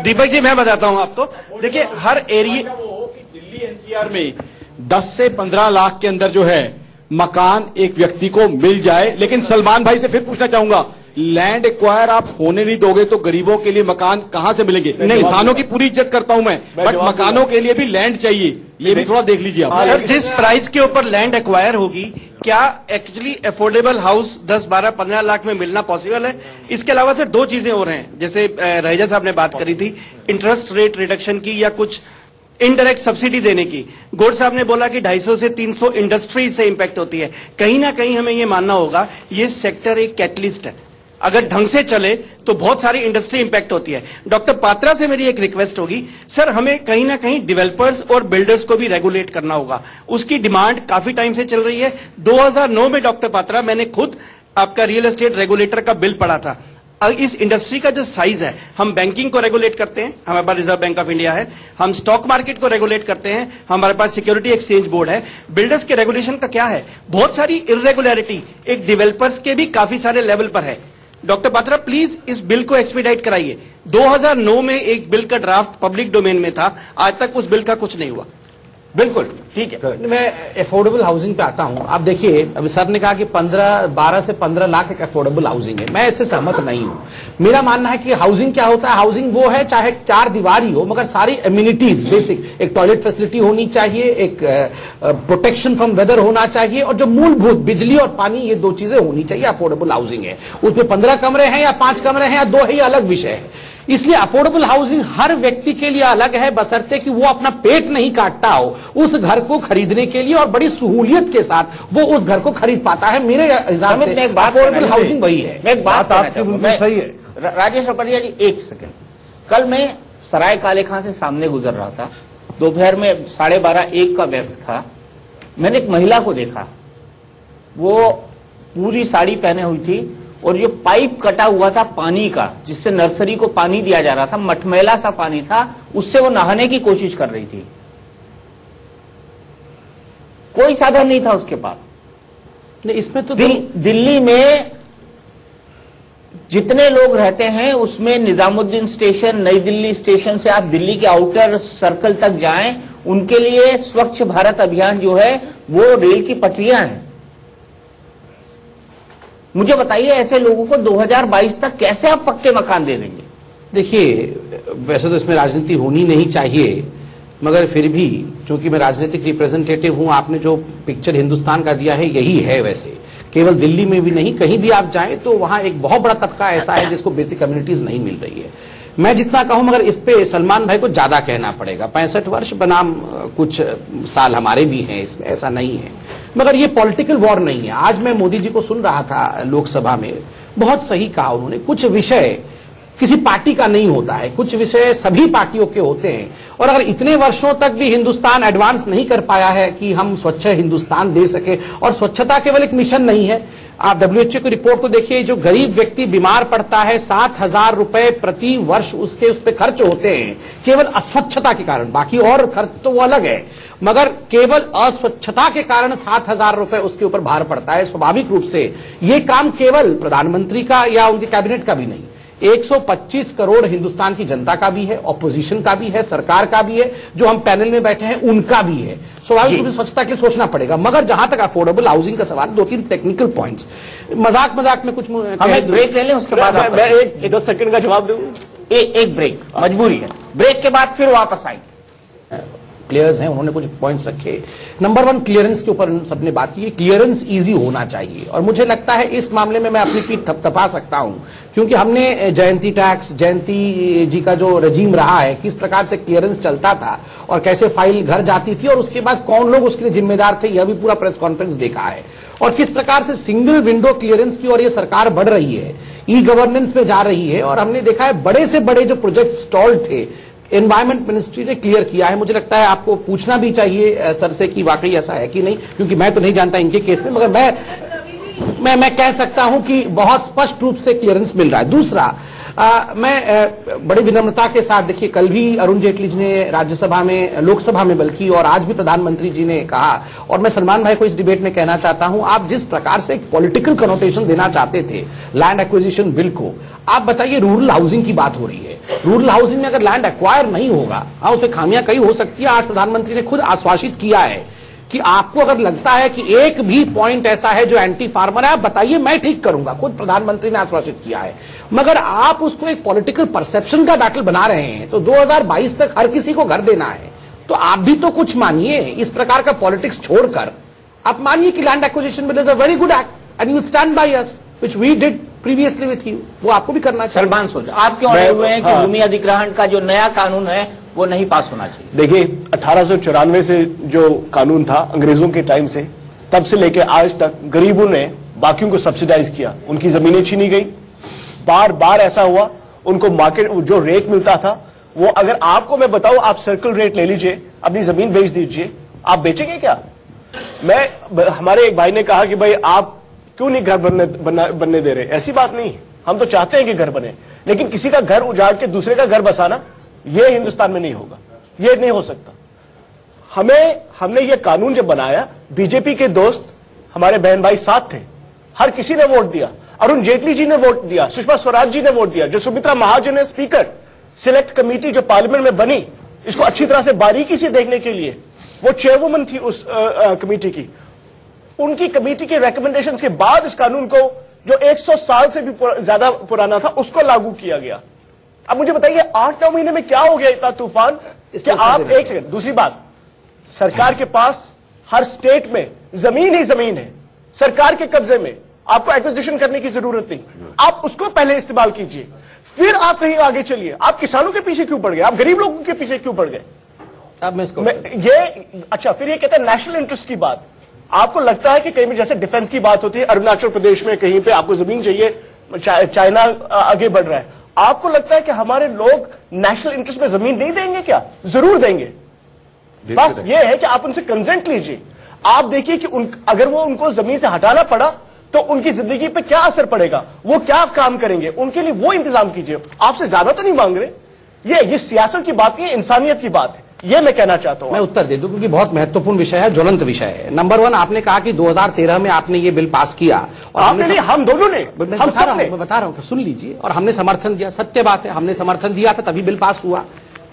दीपक जी मैं बताता हूं आपको। देखिए, हर एरिया, दिल्ली एनसीआर में 10 से 15 लाख के अंदर जो है मकान एक व्यक्ति को मिल जाए। लेकिन सलमान भाई से फिर पूछना चाहूंगा, लैंड एक्वायर आप होने नहीं दोगे तो गरीबों के लिए मकान कहां से मिलेंगे? नहीं, किसानों की पूरी इज्जत करता हूं मैं, बट मकानों के लिए भी लैंड चाहिए, ये भी थोड़ा देख लीजिए आप। सर, जिस प्राइस के ऊपर लैंड एक्वायर होगी, क्या एक्चुअली अफोर्डेबल हाउस 10, 12, 15 लाख में मिलना पॉसिबल है? इसके अलावा सर 2 चीजें और हैं, जैसे रहेजा साहब ने बात करी थी इंटरेस्ट रेट रिडक्शन की या कुछ इनडायरेक्ट सब्सिडी देने की। गोड साहब ने बोला कि 250 से 300 इंडस्ट्रीज से इंपैक्ट होती है। कहीं ना कहीं हमें यह मानना होगा ये सेक्टर एक कैटलिस्ट है, अगर ढंग से चले तो बहुत सारी इंडस्ट्री इंपैक्ट होती है। डॉक्टर पात्रा से मेरी एक रिक्वेस्ट होगी, सर हमें कहीं ना कहीं डेवलपर्स और बिल्डर्स को भी रेगुलेट करना होगा। उसकी डिमांड काफी टाइम से चल रही है। 2009 में डॉक्टर पात्रा, मैंने खुद आपका रियल एस्टेट रेगुलेटर का बिल पढ़ा था। इस इंडस्ट्री का जो साइज है, हम बैंकिंग को रेगुलेट करते हैं, हमारे पास रिजर्व बैंक ऑफ इंडिया है, हम स्टॉक मार्केट को रेगुलेट करते हैं, हमारे पास सिक्योरिटी एक्सचेंज बोर्ड है। बिल्डर्स के रेगुलेशन का क्या है? बहुत सारी इरेगुलरिटी एक डेवलपर्स के भी काफी सारे लेवल पर है। डॉक्टर पात्रा प्लीज इस बिल को एक्सपीडाइट कराइए। 2009 में एक बिल का ड्राफ्ट पब्लिक डोमेन में था, आज तक उस बिल का कुछ नहीं हुआ। बिल्कुल ठीक है। मैं अफोर्डेबल हाउसिंग पे आता हूं। आप देखिए, अभी सर ने कहा कि 12 से 15 लाख एक अफोर्डेबल हाउसिंग है। मैं इससे सहमत नहीं हूं। मेरा मानना है कि हाउसिंग क्या होता है, हाउसिंग वो है चाहे 4 दीवारी हो मगर सारी एम्यूनिटीज बेसिक, एक टॉयलेट फैसिलिटी होनी चाहिए, एक प्रोटेक्शन फ्रॉम वेदर होना चाहिए, और जो मूलभूत बिजली और पानी, ये 2 चीजें होनी चाहिए। अफोर्डेबल हाउसिंग है, उसमें 15 कमरे हैं या 5 कमरे हैं या 2 है, ये अलग विषय है। इसलिए अफोर्डेबल हाउसिंग हर व्यक्ति के लिए अलग है, बशर्ते कि वो अपना पेट नहीं काटता हो उस घर को खरीदने के लिए, और बड़ी सहूलियत के साथ वो उस घर को खरीद पाता है। मेरे हिसाब से अफोर्डेबल हाउसिंग वही है। मैं एक बात आपकी बिल्कुल सही है। राजेश रपटिया जी, एक सेकंड। कल मैं सराय काले खां से सामने गुजर रहा था, दोपहर में 12:30-1 का वक्त था। मैंने एक महिला को देखा, वो पूरी साड़ी पहने हुई थी और जो पाइप कटा हुआ था पानी का, जिससे नर्सरी को पानी दिया जा रहा था, मटमैला सा पानी था, उससे वो नहाने की कोशिश कर रही थी। कोई साधन नहीं था उसके पास। इसमें तो दिल्ली में जितने लोग रहते हैं उसमें निजामुद्दीन स्टेशन, नई दिल्ली स्टेशन से आप दिल्ली के आउटर सर्कल तक जाएं, उनके लिए स्वच्छ भारत अभियान जो है वो रेल की पटरियां हैं। मुझे बताइए ऐसे लोगों को 2022 तक कैसे आप पक्के मकान दे देंगे? देखिए, वैसे तो इसमें राजनीति होनी नहीं चाहिए, मगर फिर भी चूंकि मैं राजनीतिक रिप्रेजेंटेटिव हूं, आपने जो पिक्चर हिंदुस्तान का दिया है यही है। वैसे केवल दिल्ली में भी नहीं, कहीं भी आप जाएं तो वहां एक बहुत बड़ा तबका ऐसा है जिसको बेसिक कम्युनिटीज नहीं मिल रही है। मैं जितना कहूं, मगर इस पे सलमान भाई को ज्यादा कहना पड़ेगा। 65 वर्ष बनाम कुछ साल हमारे भी हैं, इसमें ऐसा नहीं है। मगर ये पॉलिटिकल वॉर नहीं है। आज मैं मोदी जी को सुन रहा था लोकसभा में, बहुत सही कहा उन्होंने। कुछ विषय किसी पार्टी का नहीं होता है, कुछ विषय सभी पार्टियों के होते हैं। और अगर इतने वर्षों तक भी हिंदुस्तान एडवांस नहीं कर पाया है कि हम स्वच्छ हिंदुस्तान दे सके, और स्वच्छता केवल एक मिशन नहीं है। आप WHO की रिपोर्ट को देखिए, जो गरीब व्यक्ति बीमार पड़ता है 7,000 रुपए प्रति वर्ष उसके उस पर खर्च होते हैं केवल अस्वच्छता के कारण। बाकी और खर्च तो वो अलग है, मगर केवल अस्वच्छता के कारण 7,000 रुपए उसके ऊपर भार पड़ता है। स्वाभाविक रूप से ये काम केवल प्रधानमंत्री का या उनके कैबिनेट का भी नहीं, 125 करोड़ हिंदुस्तान की जनता का भी है, ऑपोजिशन का भी है, सरकार का भी है, जो हम पैनल में बैठे हैं उनका भी है। स्वाभाविक रूप से स्वच्छता के लिए सोचना पड़ेगा। मगर जहां तक अफोर्डेबल हाउसिंग का सवाल, 2-3 टेक्निकल पॉइंट्स, मजाक में कुछ हम एक ब्रेक ले लें, उसके बाद मैं एक 10 सेकंड का जवाब दूं। एक ब्रेक, मजबूरी है, ब्रेक के बाद फिर वापस आएंगे। प्लेयर्स हैं, उन्होंने कुछ पॉइंट्स रखे। नंबर 1, क्लियरेंस के ऊपर सबने बात की। क्लियरेंस इजी होना चाहिए, और मुझे लगता है इस मामले में मैं अपनी पीठ थपथपा सकता हूं, क्योंकि हमने जयंती टैक्स, जयंती जी का जो रजीम रहा है, किस प्रकार से क्लियरेंस चलता था और कैसे फाइल घर जाती थी और उसके बाद कौन लोग उसके लिए जिम्मेदार थे, यह भी पूरा प्रेस कॉन्फ्रेंस देखा है। और किस प्रकार से सिंगल विंडो क्लियरेंस की ओर ये सरकार बढ़ रही है, ई गवर्नेंस में जा रही है। और हमने देखा है बड़े से बड़े जो प्रोजेक्ट स्टॉल थे, एनवायरमेंट मिनिस्ट्री ने क्लियर किया है। मुझे लगता है आपको पूछना भी चाहिए सर से कि वाकई ऐसा है कि नहीं, क्योंकि मैं तो नहीं जानता इनके केस में, मगर मैं कह सकता हूं कि बहुत स्पष्ट रूप से क्लियरेंस मिल रहा है। दूसरा, मैं बड़ी विनम्रता के साथ, देखिए कल भी अरुण जेटली जी ने राज्यसभा में, लोकसभा में बल्कि, और आज भी प्रधानमंत्री जी ने कहा, और मैं सलमान भाई को इस डिबेट में कहना चाहता हूं, आप जिस प्रकार से एक पॉलिटिकल कनोटेशन देना चाहते थे लैंड एक्विजिशन बिल को, आप बताइए रूरल हाउसिंग की बात हो रही है। रूरल हाउसिंग में अगर लैंड एक्वायर नहीं होगा, उसमें खामियां कई हो सकती है। आज प्रधानमंत्री ने खुद आश्वासित किया है कि आपको अगर लगता है कि एक भी पॉइंट ऐसा है जो एंटी फार्मर है, आप बताइए, मैं ठीक करूंगा। खुद प्रधानमंत्री ने आश्वासित किया है। मगर आप उसको एक पॉलिटिकल परसेप्शन का बैटल बना रहे हैं। तो 2022 तक हर किसी को घर देना है, तो आप भी तो कुछ मानिए। इस प्रकार का पॉलिटिक्स छोड़कर आप मानिए कि land acquisition bill is a very good act and you stand by us, which we did previously with you. वो आपको भी करना चाहिए। सलमान सोच, आप क्यों अड़े हुए हैं कि भूमि अधिग्रहण का जो नया कानून है वो नहीं पास होना चाहिए? देखिए, 1894 से जो कानून था अंग्रेजों के टाइम से, तब से लेकर आज तक गरीबों ने बाकियों को सब्सिडाइज किया, उनकी जमीनें छीनी गई। बार बार ऐसा हुआ, उनको मार्केट जो रेट मिलता था वो, अगर आपको मैं बताऊं, आप सर्कल रेट ले लीजिए, अपनी जमीन बेच दीजिए, आप बेचेंगे क्या? हमारे एक भाई ने कहा कि भाई आप क्यों नहीं घर बनने दे रहे? ऐसी बात नहीं है, हम तो चाहते हैं कि घर बने, लेकिन किसी का घर उजाड़ के दूसरे का घर बसाना, यह हिंदुस्तान में नहीं होगा, यह नहीं हो सकता। हमने ये कानून जब बनाया, बीजेपी के दोस्त हमारे बहन भाई साथ थे, हर किसी ने वोट दिया। अरुण जेटली जी ने वोट दिया, सुषमा स्वराज जी ने वोट दिया, जो सुमित्रा महाजन ने स्पीकर, सिलेक्ट कमेटी जो पार्लियामेंट में बनी, इसको अच्छी तरह से बारीकी से देखने के लिए, वो चेयरवुमन थी उस कमेटी की। उनकी कमेटी के रिकमेंडेशंस के बाद इस कानून को, जो 100 साल से भी ज्यादा पुराना था, उसको लागू किया गया। अब मुझे बताइए 8-9 महीने में क्या हो गया इतना तूफान कि आप, एक सेकंड, दूसरी बात, सरकार के पास हर स्टेट में जमीन ही जमीन है, सरकार के कब्जे में, आपको एक्विजिशन करने की जरूरत नहीं, आप उसको पहले इस्तेमाल कीजिए, फिर आप कहीं आगे चलिए। आप किसानों के पीछे क्यों पड़ गए? आप गरीब लोगों के पीछे क्यों पड़ गए? अब अच्छा, फिर ये कहते हैं नेशनल इंटरेस्ट की बात। आपको लगता है कि कहीं भी जैसे डिफेंस की बात होती है, अरुणाचल प्रदेश में कहीं पे आपको जमीन चाहिए, चाइना आगे बढ़ रहा है, आपको लगता है कि हमारे लोग नेशनल इंटरेस्ट में जमीन नहीं देंगे क्या? जरूर देंगे। बस ये है कि आप उनसे कंसेंट लीजिए। आप देखिए कि अगर वो उनको जमीन से हटाना पड़ा तो उनकी जिंदगी पे क्या असर पड़ेगा, वो क्या काम करेंगे, उनके लिए वो इंतजाम कीजिए। आपसे ज्यादा तो नहीं मांग रहे, ये सियासत की बात नहीं है, इंसानियत की बात है, ये मैं कहना चाहता हूं। मैं उत्तर दे दूं क्योंकि बहुत महत्वपूर्ण विषय है, ज्वलंत विषय है। नंबर 1, आपने कहा कि 2013 में आपने ये बिल पास किया और आपने नहीं, हम दोनों ने, हम सब ने। मैं बता रहा हूं, सुन लीजिए। और हमने समर्थन दिया, सत्य बात है, हमने समर्थन दिया था तभी बिल पास हुआ।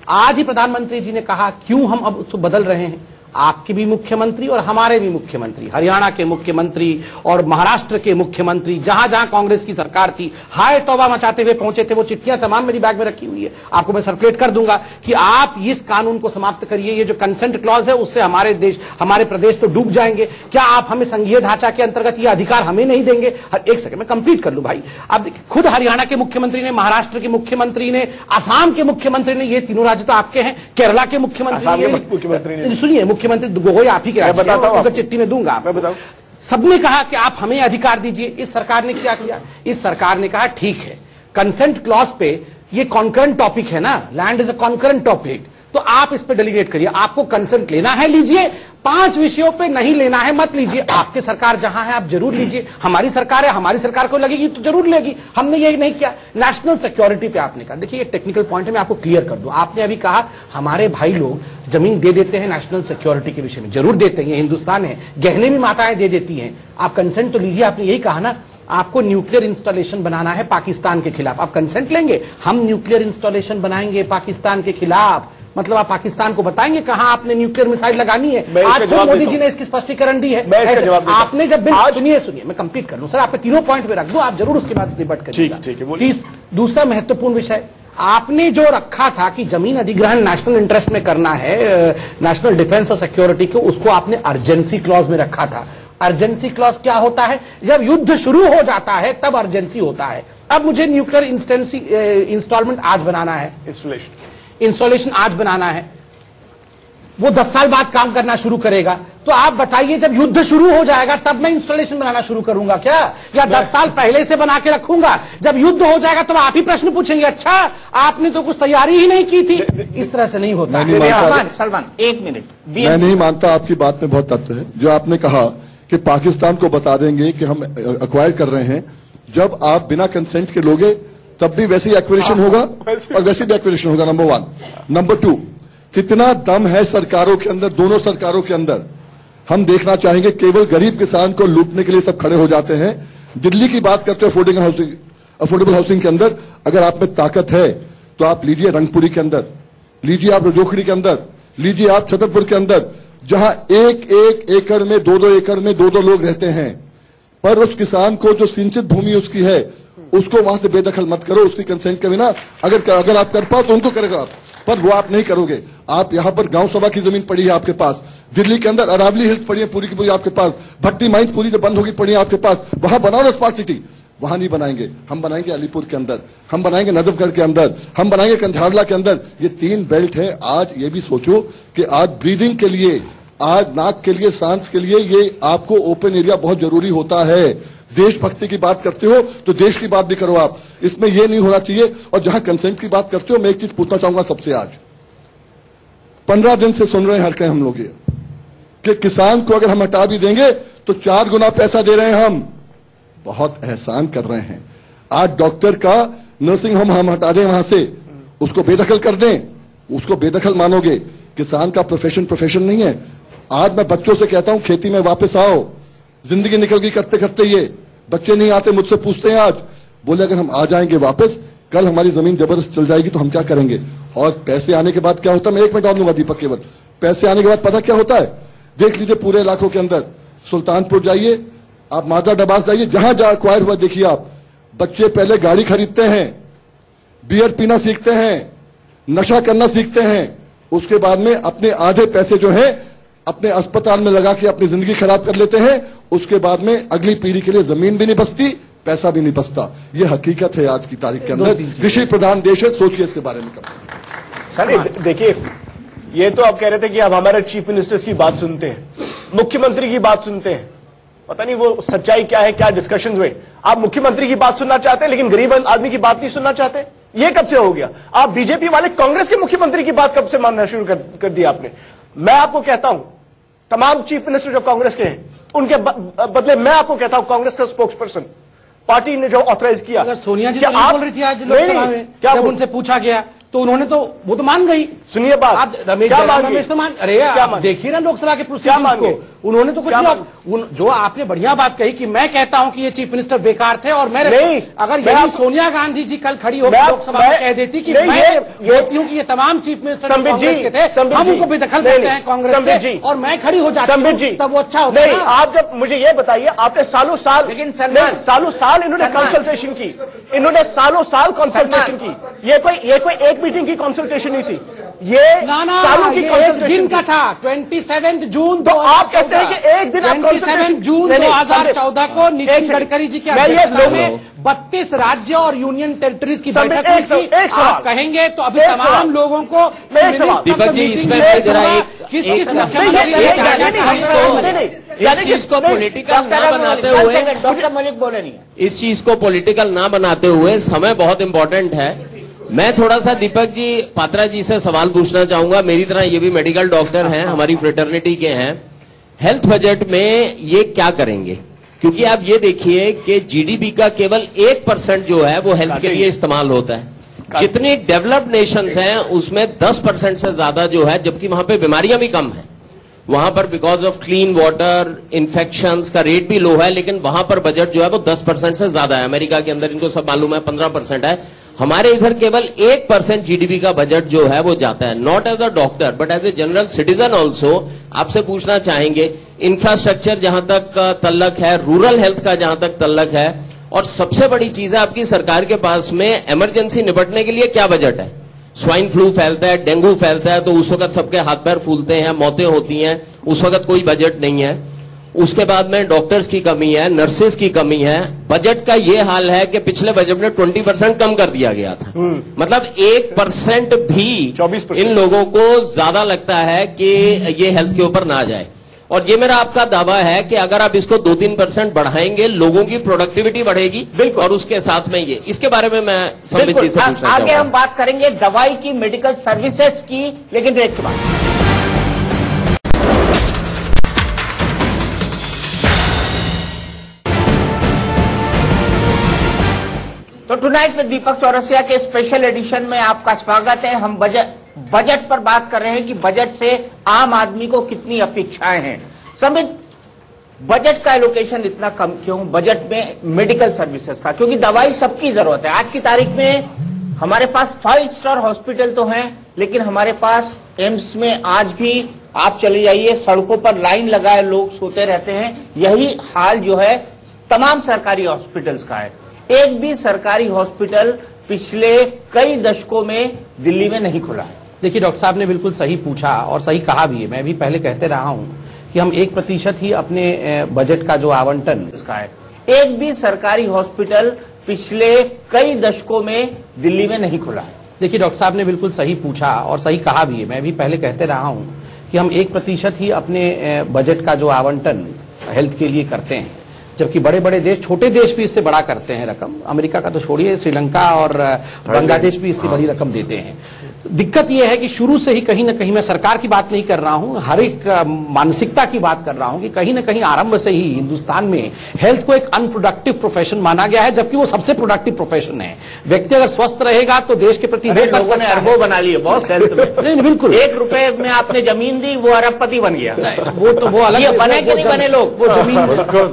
आज ही प्रधानमंत्री जी ने कहा क्यों हम अब उसको बदल रहे हैं। आपके भी मुख्यमंत्री और हमारे भी मुख्यमंत्री, हरियाणा के मुख्यमंत्री और महाराष्ट्र के मुख्यमंत्री, जहां जहां कांग्रेस की सरकार थी, हाय तौबा मचाते हुए पहुंचे थे। वो चिट्ठियां तमाम मेरी बैग में रखी हुई है, आपको मैं सर्कुलेट कर दूंगा कि आप इस कानून को समाप्त करिए। ये जो कंसेंट क्लॉज है उससे हमारे देश, हमारे प्रदेश तो डूब जाएंगे। क्या आप हमें संघीय ढांचा के अंतर्गत ये अधिकार हमें नहीं देंगे? एक सेकंड में कंप्लीट कर लूं भाई। अब खुद हरियाणा के मुख्यमंत्री ने, महाराष्ट्र के मुख्यमंत्री ने, असम के मुख्यमंत्री ने, ये तीनों राज्य तो आपके हैं, केरला के मुख्यमंत्री ने, सुनिए, मुख्यमंत्री गोगोई आप ही के, मैं बताता हूं, चिट्ठी में दूंगा, मैं बताऊं। सबने कहा कि आप हमें अधिकार दीजिए। इस सरकार ने क्या किया? इस सरकार ने कहा ठीक है, कंसेंट क्लॉज पे ये कॉन्करेंट टॉपिक है ना, land is a concurrent topic, तो आप इस पे डेलीगेट करिए। आपको कंसेंट लेना है लीजिए, 5 विषयों पे नहीं लेना है मत लीजिए। आपके सरकार जहां है आप जरूर लीजिए, हमारी सरकार है, हमारी सरकार को लगेगी तो जरूर लेगी। हमने ये नहीं किया। नेशनल सिक्योरिटी पे आपने कहा, देखिए ये टेक्निकल पॉइंट है, मैं आपको क्लियर कर दूं। आपने अभी कहा हमारे भाई लोग जमीन दे देते हैं नेशनल सिक्योरिटी के विषय में, जरूर देते हैं, ये हिंदुस्तान है, गहने भी माताएं दे देती हैं। आप कंसेंट तो लीजिए, आपने यही कहा ना आपको न्यूक्लियर इंस्टॉलेशन बनाना है पाकिस्तान के खिलाफ, आप कंसेंट लेंगे, हम न्यूक्लियर इंस्टॉलेशन बनाएंगे पाकिस्तान के खिलाफ। मतलब आप पाकिस्तान को बताएंगे कहां आपने न्यूक्लियर मिसाइल लगानी है। आज तो मोदी जी ने इसकी स्पष्टीकरण दी है। आपने जब बिल, सुनिए मैं कंप्लीट कर लूं सर, आपने तीनों पॉइंट पे रख दो, आप जरूर उसके बाद डिबेट करिएगा। दूसरा महत्वपूर्ण विषय, आपने जो रखा था कि जमीन अधिग्रहण नेशनल इंटरेस्ट में करना है, नेशनल डिफेंस और सिक्योरिटी को, उसको आपने अर्जेंसी क्लॉज में रखा था। अर्जेंसी क्लॉज क्या होता है? जब युद्ध शुरू हो जाता है तब अर्जेंसी होता है। अब मुझे न्यूक्लियर इंस्टॉलमेंट आज बनाना है, इंस्टॉलेशन आज बनाना है, वो 10 साल बाद काम करना शुरू करेगा, तो आप बताइए जब युद्ध शुरू हो जाएगा तब मैं इंस्टॉलेशन बनाना शुरू करूंगा क्या, या 10 साल पहले से बना के रखूंगा? जब युद्ध हो जाएगा तो आप ही प्रश्न पूछेंगे, अच्छा आपने तो कुछ तैयारी ही नहीं की थी। इस तरह से नहीं होता। सलमान 1 मिनट, मैं नहीं मानता, आपकी बात में बहुत तथ्य है। जो आपने कहा कि पाकिस्तान को बता देंगे कि हम एक्वायर कर रहे हैं, जब आप बिना कंसेंट के लोगे तब भी वैसे ही एक्विजिशन होगा और वैसे भी एक्विजिशन होगा, नंबर 1। नंबर 2, कितना दम है सरकारों के अंदर, दोनों सरकारों के अंदर। हम देखना चाहेंगे, केवल गरीब किसान को लूटने के लिए सब खड़े हो जाते हैं। दिल्ली की बात करते हैं अफोर्डेबल हाउसिंग के अंदर, अगर आप में ताकत है तो आप लीजिए रंगपुरी के अंदर, लीजिए आप रजोखड़ी के अंदर, लीजिए आप छतरपुर के अंदर, जहां 1-1 एकड़ में 2-2 एकड़ में 2-2 लोग रहते हैं। पर उस किसान को जो सिंचित भूमि उसकी है उसको वहां से बेदखल मत करो, उसकी कंसेंट के बिना। अगर आप कर पाओ तो उनको करेगा आप, पर वो आप नहीं करोगे। आप यहां पर गांव सभा की जमीन पड़ी है आपके पास, दिल्ली के अंदर अरावली हिल्स पड़ी है पूरी की पूरी आपके पास, भट्टी माइंस पूरी जो बंद होगी पड़ी है आपके पास, वहां बनाओ स्मार्ट सिटी। वहां नहीं बनाएंगे, हम बनाएंगे अलीपुर के अंदर, हम बनाएंगे नजफगढ़ के अंदर, हम बनाएंगे कंझारला के अंदर। ये 3 बेल्ट है। आज ये भी सोचो कि आज ब्रीदिंग के लिए, आज नाक के लिए, सांस के लिए ये आपको ओपन एरिया बहुत जरूरी होता है। देशभक्ति की बात करते हो तो देश की बात भी करो आप, इसमें यह नहीं होना चाहिए। और जहां कंसेंट की बात करते हो, मैं एक चीज पूछना चाहूंगा सबसे, आज 15 दिन से सुन रहे हैं हल्के हम लोग ये कि किसान को अगर हम हटा भी देंगे तो 4 गुना पैसा दे रहे हैं। हम बहुत एहसान कर रहे हैं। आज डॉक्टर का नर्सिंग होम हम हटा दें वहां से, उसको बेदखल कर दें, उसको बेदखल मानोगे। किसान का प्रोफेशन नहीं है। आज मैं बच्चों से कहता हूं खेती में वापस आओ, जिंदगी निकल गई करते करते। ये बच्चे नहीं आते, मुझसे पूछते हैं आज, बोले अगर हम आ जाएंगे वापस, कल हमारी जमीन जबरदस्त चल जाएगी तो हम क्या करेंगे? और पैसे आने के बाद क्या होता है, मैं 1 मिनट और लूंगा दीपक, केवल पैसे आने के बाद पता क्या होता है? देख लीजिए पूरे इलाकों के अंदर, सुल्तानपुर जाइए, आप मादा डबास जाइए, जहां जहां एक्वायर हुआ देखिए आप, बच्चे पहले गाड़ी खरीदते हैं, बियर पीना सीखते हैं, नशा करना सीखते हैं, उसके बाद में अपने आधे पैसे जो है अपने अस्पताल में लगा के अपनी जिंदगी खराब कर लेते हैं। उसके बाद में अगली पीढ़ी के लिए जमीन भी नहीं बचती, पैसा भी नहीं बचता। यह हकीकत है आज की तारीख के अंदर। कृषि प्रधान देश है, सोचिए इसके बारे में कब। सर देखिए, ये तो आप कह रहे थे कि आप हमारे चीफ मिनिस्टर्स की बात सुनते हैं, मुख्यमंत्री की बात सुनते हैं, पता नहीं वो सच्चाई क्या है, क्या डिस्कशन हुए। आप मुख्यमंत्री की बात सुनना चाहते हैं लेकिन गरीब आदमी की बात नहीं सुनना चाहते, ये कब से हो गया? आप बीजेपी वाले कांग्रेस के मुख्यमंत्री की बात कब से मानना शुरू कर दी आपने? मैं आपको कहता हूं, तमाम चीफ मिनिस्टर जो कांग्रेस के हैं, उनके बदले मैं आपको कहता हूं कांग्रेस का स्पोक्स पर्सन, पार्टी ने जो ऑथराइज किया। अगर सोनिया जी तो नहीं बोल रही थी आज लोकसभा में, क्या जब उनसे पूछा गया तो उन्होंने तो वो तो मान गई। सुनिए बात, आप रमेश तो मान, अरे आप देखिए ना लोकसभा के प्रोसीडिंग्स को, उन्होंने तो कुछ जो आपने बढ़िया बात कही कि मैं कहता हूं कि ये चीफ मिनिस्टर बेकार थे और मैं अगर यही सोनिया गांधी जी कल खड़ी होकर लोकसभा में कह देती कि मैं कहती हूं कि ये तमाम चीफ मिनिस्टर कांग्रेस के थे, हम उनको बेदखल करते हैं कांग्रेस से और मैं खड़ी हो जाती हूं, तब वो अच्छा होता है। आप जब मुझे ये बताइए, आपने सालों साल, लेकिन सालों साल इन्होंने कंसल्टेशन की, इन्होंने सालों साल कंसल्टेशन की, ये कोई एक मीटिंग की कंसल्टेशन नहीं थी, ये सालों की कंसल्टेशन दिन का था 27 जून। तो आप कहते हैं कि एक दिन 27 जून 2014 को नितिन गडकरी जी के अध्यक्षता में 32 राज्य और यूनियन टेरिटरीज की बैठक हुई थी। आप कहेंगे तो अभी तमाम लोगों को दीपक जी इसमें जरा इस चीज को पॉलिटिकल ना बनाते हुए, डॉक्टर मलिक बोले नहीं, इस चीज को पॉलिटिकल ना बनाते हुए समय बहुत इंपॉर्टेंट है। मैं थोड़ा सा दीपक जी पात्रा जी से सवाल पूछना चाहूंगा, मेरी तरह ये भी मेडिकल डॉक्टर हैं, हमारी फ्रेटर्निटी के हैं। हेल्थ बजट में ये क्या करेंगे? क्योंकि आप ये देखिए कि जीडीपी का केवल 1% जो है वो हेल्थ के लिए इस्तेमाल होता है। जितनी डेवलप्ड नेशंस हैं उसमें 10% से ज्यादा जो है, जबकि वहां पे बीमारियां भी कम हैं। वहां पर because of clean water, infections का रेट भी लो है, लेकिन वहां पर बजट जो है वो 10% से ज्यादा है। अमेरिका के अंदर इनको सब मालूम है 15% है। हमारे इधर केवल 1% जीडीपी का बजट जो है वो जाता है। Not as a doctor but as a general citizen also आपसे पूछना चाहेंगे, इंफ्रास्ट्रक्चर जहां तक तल्लक है, रूरल हेल्थ का जहां तक तल्लक है, और सबसे बड़ी चीज है आपकी सरकार के पास में इमरजेंसी निपटने के लिए क्या बजट है? स्वाइन फ्लू फैलता है, डेंगू फैलता है तो उस वक्त सबके हाथ पैर फूलते हैं, मौतें होती हैं, उस वक्त कोई बजट नहीं है। उसके बाद में डॉक्टर्स की कमी है, नर्सेज की कमी है। बजट का ये हाल है कि पिछले बजट में 20% कम कर दिया गया था। मतलब 1% भी 24% इन लोगों को ज्यादा लगता है कि ये हेल्थ के ऊपर ना जाए। और ये मेरा आपका दावा है कि अगर आप इसको 2-3% बढ़ाएंगे, लोगों की प्रोडक्टिविटी बढ़ेगी। बिल्कुल। और उसके साथ में ये, इसके बारे में मैं संबित जी से पूछना चाहूंगा। आगे हम बात करेंगे दवाई की, मेडिकल सर्विसेज की, लेकिन ब्रेक के बाद। तो टुनाइट में दीपक चौरसिया के स्पेशल एडिशन में आपका स्वागत है। हम बजट पर बात कर रहे हैं कि बजट से आम आदमी को कितनी अपेक्षाएं हैं। समित, बजट का एलोकेशन इतना कम क्यों बजट में मेडिकल सर्विसेज का? क्योंकि दवाई सबकी जरूरत है। आज की तारीख में हमारे पास 5 स्टार हॉस्पिटल तो हैं, लेकिन हमारे पास एम्स में आज भी आप चले जाइए, सड़कों पर लाइन लगाए लोग सोते रहते हैं। यही हाल जो है तमाम सरकारी हॉस्पिटल्स का है। एक भी सरकारी हॉस्पिटल पिछले कई दशकों में दिल्ली में नहीं खुला है। देखिए डॉक्टर साहब ने बिल्कुल सही पूछा और सही कहा भी है। मैं भी पहले कहते रहा हूं कि हम 1% ही अपने बजट का जो आवंटन इसका है। एक भी सरकारी हॉस्पिटल पिछले कई दशकों में दिल्ली में नहीं खुला है। देखिए डॉक्टर साहब ने बिल्कुल सही पूछा और सही कहा भी है। मैं भी पहले कहते रहा हूं कि हम 1% ही अपने बजट का जो आवंटन हेल्थ के लिए करते हैं, जबकि बड़े बड़े देश, छोटे देश भी इससे बड़ा करते हैं रकम। अमेरिका का तो छोड़िए, श्रीलंका और बांग्लादेश भी इससे बड़ी रकम देते हैं। दिक्कत यह है कि शुरू से ही कहीं ना कहीं, मैं सरकार की बात नहीं कर रहा हूं, हर एक मानसिकता की बात कर रहा हूं कि कहीं ना कहीं आरंभ से ही हिंदुस्तान में हेल्थ को एक अनप्रोडक्टिव प्रोफेशन माना गया है, जबकि वो सबसे प्रोडक्टिव प्रोफेशन है। व्यक्ति अगर स्वस्थ रहेगा तो देश के प्रति लोगों ने अरबों बना लिए बॉस हेल्थ में। नहीं बिल्कुल, 1 रुपए में आपने जमीन दी, वो अरबपति बन गया। वो अलग बने कि नहीं बने लोग, वो जमीन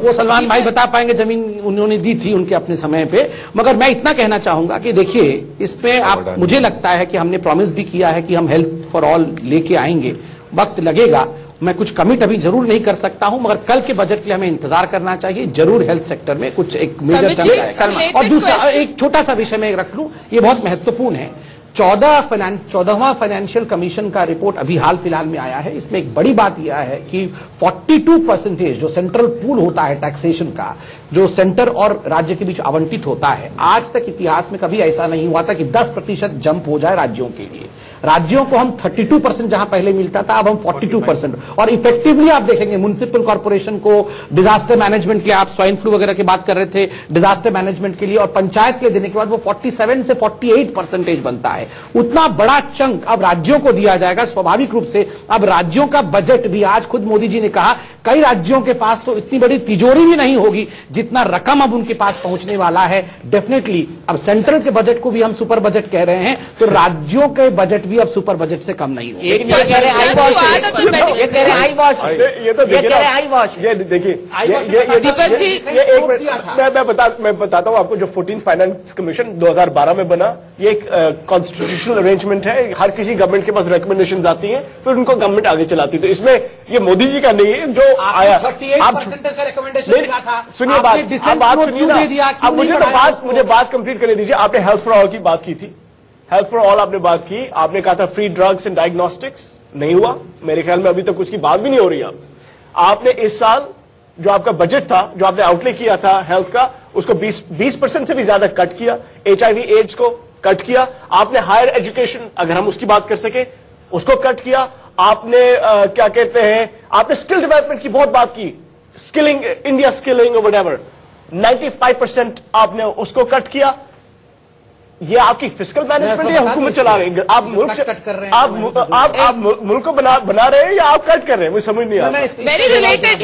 वो सलमान भाई बता पाएंगे, जमीन उन्होंने दी थी उनके अपने समय पे। मगर मैं इतना कहना चाहूंगा कि देखिए, इसमें आप, मुझे लगता है कि हमने प्रॉमिस भी किया है कि हम हेल्थ फॉर ऑल लेके आएंगे। वक्त लगेगा, मैं कुछ कमिट अभी जरूर नहीं कर सकता हूं, मगर कल के बजट के लिए हमें इंतजार करना चाहिए। जरूर हेल्थ सेक्टर में कुछ एक मेजर टर्म आएगा। और दूसरा एक छोटा सा विषय मैं रख लूं, ये बहुत महत्वपूर्ण है। 14वां फाइनेंशियल कमीशन का रिपोर्ट अभी हाल फिलहाल में आया है। इसमें एक बड़ी बात यह है कि 42% जो सेंट्रल पूल होता है टैक्सेशन का, जो सेंटर और राज्य के बीच आवंटित होता है, आज तक इतिहास में कभी ऐसा नहीं हुआ था कि 10% जंप हो जाए राज्यों के लिए। राज्यों को हम 32% जहां पहले मिलता था, अब हम 42%। और इफेक्टिवली आप देखेंगे म्युनिसिपल कॉर्पोरेशन को डिजास्टर मैनेजमेंट के लिए, आप स्वाइन फ्लू वगैरह की बात कर रहे थे, डिजास्टर मैनेजमेंट के लिए, और पंचायत के देने के बाद वो 47 से 48% बनता है। उतना बड़ा चंक अब राज्यों को दिया जाएगा। स्वाभाविक रूप से अब राज्यों का बजट भी, आज खुद मोदी जी ने कहा कई राज्यों के पास तो इतनी बड़ी तिजोरी भी नहीं होगी जितना रकम अब उनके पास पहुंचने वाला है। डेफिनेटली अब सेंट्रल के बजट को भी हम सुपर बजट कह रहे हैं, तो राज्यों के बजट भी अब सुपर बजट से कम नहीं होगा। ये तो दीपक जी, मैं बताता हूं आपको, जो 14th फाइनेंस कमीशन 2012 में बना, ये एक कॉन्स्टिट्यूशनल अरेंजमेट है। हर किसी गवर्नमेंट के पास रिकमेंडेशंस आती हैं, फिर उनको गवर्नमेंट आगे चलाती है। तो इसमें ये मोदी जी का नहीं है जो आया। आप सुनिए बात सुनिए ना, अब मुझे बात कंप्लीट करने दीजिए। आपने हेल्थ फॉर ऑल की बात की थी, हेल्थ फॉर ऑल आपने बात की, आपने कहा था फ्री ड्रग्स एंड डायग्नोस्टिक्स, नहीं हुआ। मेरे ख्याल में अभी तक उसकी बात भी नहीं हो रही। आपने इस साल जो आपका बजट था, जो आपने आउटले किया था हेल्थ का, उसको 20% से भी ज्यादा कट किया। HIV एड्स को कट किया आपने। हायर एजुकेशन, अगर हम उसकी बात कर सके, उसको कट किया आपने। क्या कहते हैं, आपने स्किल डेवलपमेंट की बहुत बात की, स्किलिंग, इंडिया स्किलिंग और व्हाटएवर, 95% आपने उसको कट किया। ये आपकी फिस्कल मैनेजमेंट या हुकूमत चला रही है? आप मुल्क कट कर रहे हैं, आप मुल्क को बना रहे हैं या आप कट कर रहे हैं? मुझे समझ नहीं आ रहा। वेरी रिलेटेड,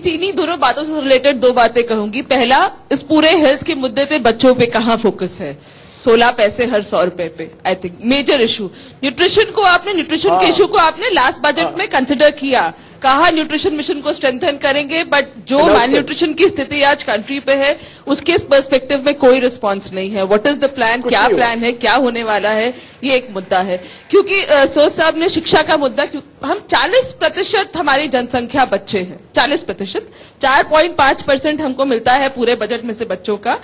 इन्हीं दोनों बातों से रिलेटेड दो बातें कहूंगी। पहला, इस पूरे हेल्थ के मुद्दे पे बच्चों पे कहां फोकस है? 16 पैसे हर 100 रुपए पे, I think major issue. Nutrition के इशू को आपने लास्ट बजट में कंसिडर किया, कहा न्यूट्रिशन मिशन को स्ट्रेंथन करेंगे, बट जो माल न्यूट्रिशन की स्थिति आज कंट्री पे है, उसके पर्सपेक्टिव में कोई रिस्पांस नहीं है। व्हाट इज द प्लान, क्या प्लान है, क्या होने वाला है, ये एक मुद्दा है। क्योंकि सोच साहब ने शिक्षा का मुद्दा, हम 40% हमारी जनसंख्या बच्चे हैं, 40%, 4.5% हमको मिलता है पूरे बजट में से बच्चों का।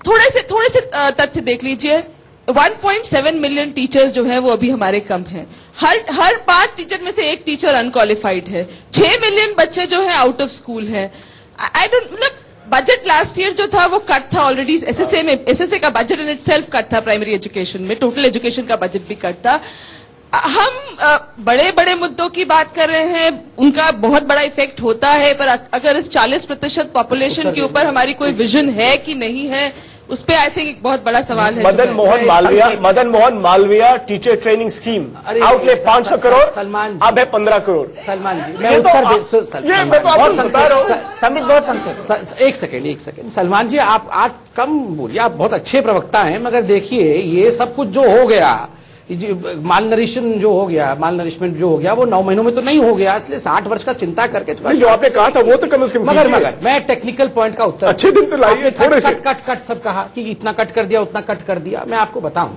थोड़े से तथ्य देख लीजिए, 1.7 मिलियन टीचर्स जो है वो अभी हमारे कम हैं। हर 5 टीचर में से 1 टीचर अनक्वालिफाइड है। 6 मिलियन बच्चे जो है आउट ऑफ स्कूल है। आई डोंट, मतलब बजट लास्ट ईयर जो था वो कट था ऑलरेडी, एसएसए में, एसएसए का बजट इन इटसेल्फ कट था, प्राइमरी एजुकेशन में, टोटल एजुकेशन का बजट भी कट था। हम बड़े बड़े मुद्दों की बात कर रहे हैं, उनका बहुत बड़ा इफेक्ट होता है, पर अगर इस 40% पॉपुलेशन के ऊपर हमारी कोई विजन है कि नहीं है, उस पर आई थिंक एक बहुत बड़ा सवाल है। Madan Mohan Malviya teacher training scheme, outlay 500 crore, Salman अब है 15 करोड़। सलमान जी, मैं उत्तर एक सेकेंड सलमान जी, आप आज कम बोलिए, आप बहुत अच्छे प्रवक्ता हैं, मगर देखिए ये सब कुछ जो हो गया, माल नरिशमेंट जो हो गया वो 9 महीनों में तो नहीं हो गया, इसलिए 60 वर्ष का चिंता करके जो आपने कहा था वो तो कम से कम। मगर मैं टेक्निकल पॉइंट का उत्तर, अच्छे दिन तो लाइए, थोड़े से कट सब कहा कि इतना कट कर दिया, उतना कट कर दिया। मैं आपको बताऊं,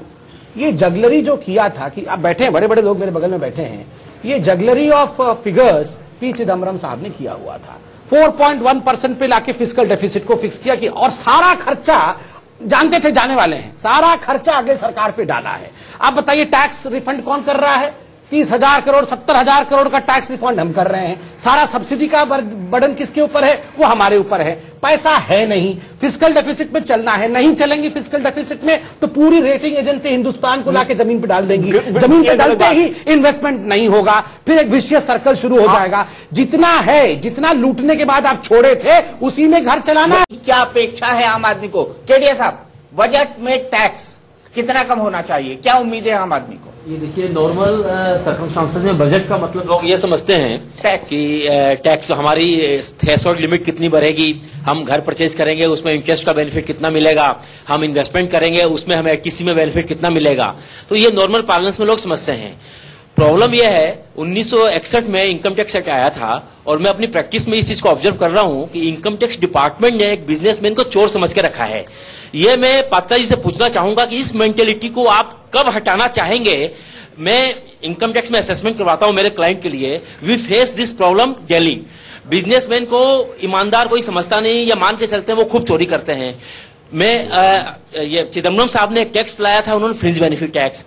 ये जगलरी जो किया था, कि आप बैठे हैं, बड़े बड़े लोग मेरे बगल में बैठे हैं, ये jugglery of figures P Chidambaram साहब ने किया हुआ था। 4.1% पे लाके फिस्कल डेफिसिट को फिक्स किया कि, और सारा खर्चा जानते थे जाने वाले हैं, सारा खर्चा अगले सरकार पे डाला है। आप बताइए टैक्स रिफंड कौन कर रहा है? 30,000 करोड़ 70,000 करोड़ का टैक्स रिफंड हम कर रहे हैं। सारा सब्सिडी का बर्डन किसके ऊपर है? वो हमारे ऊपर है। पैसा है नहीं, फिस्कल डेफिसिट में चलना है, नहीं चलेंगी फिस्कल डेफिसिट में तो पूरी रेटिंग एजेंसी हिंदुस्तान को लाके जमीन पे डाल देंगी। जमीन पे डालते ही इन्वेस्टमेंट नहीं होगा, फिर एक विशियस सर्कल शुरू हो जाएगा। जितना है, जितना लूटने के बाद आप छोड़े थे, उसी में घर चलाना। क्या अपेक्षा है आम आदमी को? केडिया साहब, बजट में टैक्स कितना कम होना चाहिए, क्या उम्मीद है आम आदमी को? ये देखिए, नॉर्मल सर्कमस्टांसेस में बजट का मतलब लोग ये समझते हैं कि टैक्स हमारी थ्रेशोल्ड लिमिट कितनी बढ़ेगी, हम घर परचेज करेंगे उसमें इंटरेस्ट का बेनिफिट कितना मिलेगा, हम इन्वेस्टमेंट करेंगे उसमें हमें एटीसी में बेनिफिट कितना मिलेगा। तो ये नॉर्मल पार्लेंस में लोग समझते हैं। प्रॉब्लम यह है, 1961 में इनकम टैक्स एक्ट आया था, और मैं अपनी प्रैक्टिस में इस चीज को ऑब्जर्व कर रहा हूं कि इनकम टैक्स डिपार्टमेंट ने एक बिजनेसमैन को चोर समझ के रखा है। ये मैं पात्रा जी से पूछना चाहूंगा कि इस मेंटेलिटी को आप कब हटाना चाहेंगे? मैं इनकम टैक्स में असेसमेंट करवाता हूं मेरे क्लाइंट के लिए, we face this problem daily. Businessman को ईमानदार कोई समझता नहीं, या मान के चलते हैं वो खूब चोरी करते हैं। मैं ये चिदम्बरम साहब ने एक टैक्स लाया था, उन्होंने फ्रिंज बेनिफिट टैक्स।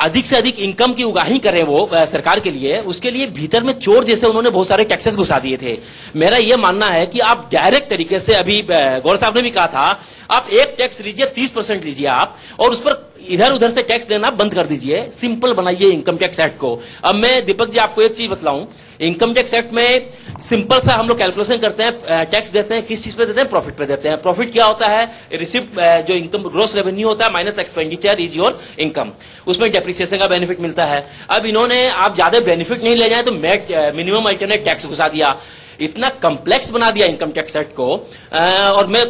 अधिक से अधिक इनकम की उगाही करें वो सरकार के लिए, उसके लिए भीतर में चोर जैसे उन्होंने बहुत सारे टैक्सेस घुसा दिए थे। मेरा यह मानना है कि आप डायरेक्ट तरीके से, अभी गौर साहब ने भी कहा था, आप एक टैक्स लीजिए 30% लीजिए आप, और उस पर इधर उधर से टैक्स देना बंद कर दीजिए, सिंपल बनाइए इनकम टैक्स एक्ट को। अब मैं दीपक जी आपको एक चीज बतलाऊं, इनकम टैक्स एक्ट में सिंपल सा हम लोग कैलकुलेशन करते हैं, टैक्स देते हैं, किस चीज पे देते हैं? प्रॉफिट पे देते हैं। प्रॉफिट क्या होता है? रिसिप्ट, जो इनकम ग्रोस रेवेन्यू होता है minus expenditure is your income, उसमें डेप्रिसिएशन का बेनिफिट मिलता है। अब इन्होंने, आप ज्यादा बेनिफिट नहीं ले जाए तो मिनिमम अल्टरनेट टैक्स घुसा दिया, इतना कॉम्प्लेक्स बना दिया इनकम टैक्स एक्ट को। और मैं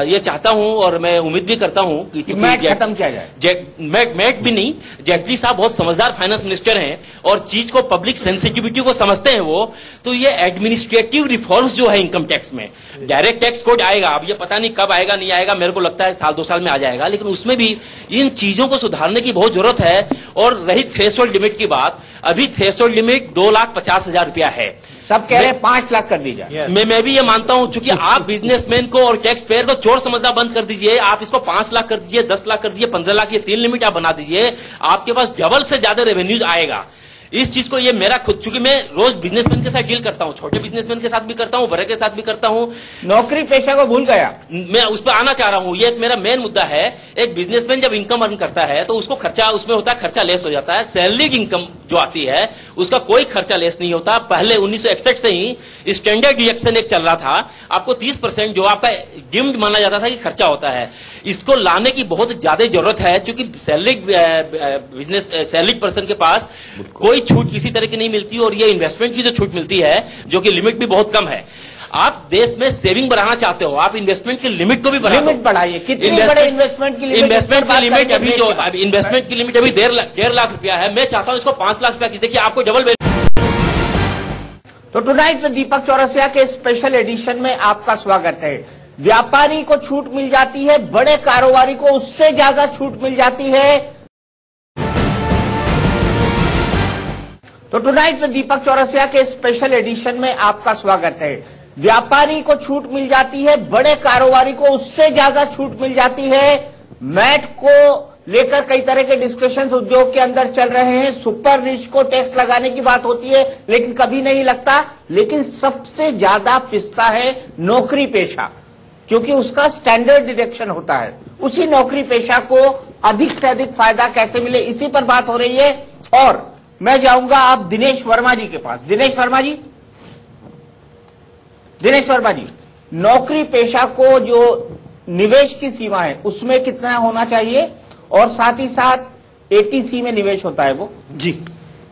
ये चाहता हूं और मैं उम्मीद भी करता हूं कि मैट खत्म किया जाए। मैट भी नहीं, जेटली साहब बहुत समझदार फाइनेंस मिनिस्टर हैं और चीज को, पब्लिक सेंसिटिविटी को समझते हैं वो, तो ये एडमिनिस्ट्रेटिव रिफॉर्म्स जो है इनकम टैक्स में, डायरेक्ट टैक्स कोड आएगा, अब ये पता नहीं कब आएगा नहीं आएगा, मेरे को लगता है साल 2 साल में आ जाएगा, लेकिन उसमें भी इन चीजों को सुधारने की बहुत जरूरत है। और रही थ्रेशोल्ड लिमिट की बात, अभी थ्रेशोल्ड लिमिट 2,50,000 रुपया है, सब कह रहे हैं 5 लाख कर दी जाए। मैं भी ये मानता हूं, क्योंकि आप बिजनेसमैन को और टैक्स पेयर को चोर समझना बंद कर दीजिए, आप इसको 5 लाख कर दीजिए, 10 लाख कर दीजिए, 15 लाख, ये 3 लिमिट आप बना दीजिए, आपके पास डबल से ज्यादा रेवेन्यू आएगा। इस चीज को, ये मेरा खुद, चूंकि मैं रोज बिजनेसमैन के साथ डील करता हूं, छोटे बिजनेसमैन के साथ भी करता हूं, बड़े के साथ भी करता हूं। नौकरी पेशा को भूल गया, मैं उस पर आना चाह रहा हूं, ये एक मेरा मेन मुद्दा है। एक बिजनेसमैन जब इनकम अर्न करता है तो उसको खर्चा, उसमें होता है खर्चा लेस हो जाता है। सैलरीड इनकम जो आती है उसका कोई खर्चा लेस नहीं होता। पहले 1961 से ही स्टैंडर्ड डिडक्शन एक चल रहा था, आपको 30% जो आपका डिम्ड माना जाता था कि खर्चा होता है, इसको लाने की बहुत ज्यादा जरूरत है, क्योंकि सैलरीड बिजनेस, सैलरीड पर्सन के पास कोई छूट किसी तरह की नहीं मिलती, और ये इन्वेस्टमेंट की जो छूट मिलती है, जो कि लिमिट भी बहुत कम है। आप देश में सेविंग बढ़ाना चाहते हो, आप इन्वेस्टमेंट की लिमिट को भी बढ़ाइए। कितनी बड़े इन्वेस्टमेंट की लिमिट? इन्वेस्टमेंट की लिमिट अभी जो, इन्वेस्टमेंट की लिमिट अभी 1.5 लाख रुपया है, मैं चाहता हूं इसको 5 लाख रुपया की, देखिए आपको डबल। तो टुनाइट में दीपक चौरसिया के स्पेशल एडिशन में आपका स्वागत है। व्यापारी को छूट मिल जाती है, बड़े कारोबारी को उससे ज्यादा छूट मिल जाती है। तो टुनाइट में दीपक चौरसिया के स्पेशल एडिशन में आपका स्वागत है। व्यापारी को छूट मिल जाती है, बड़े कारोबारी को उससे ज्यादा छूट मिल जाती है। मैट को लेकर कई तरह के डिस्कशंस उद्योग के अंदर चल रहे हैं। सुपर रिच को टैक्स लगाने की बात होती है, लेकिन कभी नहीं लगता। लेकिन सबसे ज्यादा पिसता है नौकरी पेशा, क्योंकि उसका स्टैंडर्ड डिडक्शन होता है। उसी नौकरी पेशा को अधिक से अधिक फायदा कैसे मिले, इसी पर बात हो रही है। और मैं जाऊंगा आप दिनेश वर्मा जी के पास। दिनेश वर्मा जी, नौकरी पेशा को जो निवेश की सीमा है उसमें कितना होना चाहिए, और साथ ही साथ एटीसी में निवेश होता है वो जी।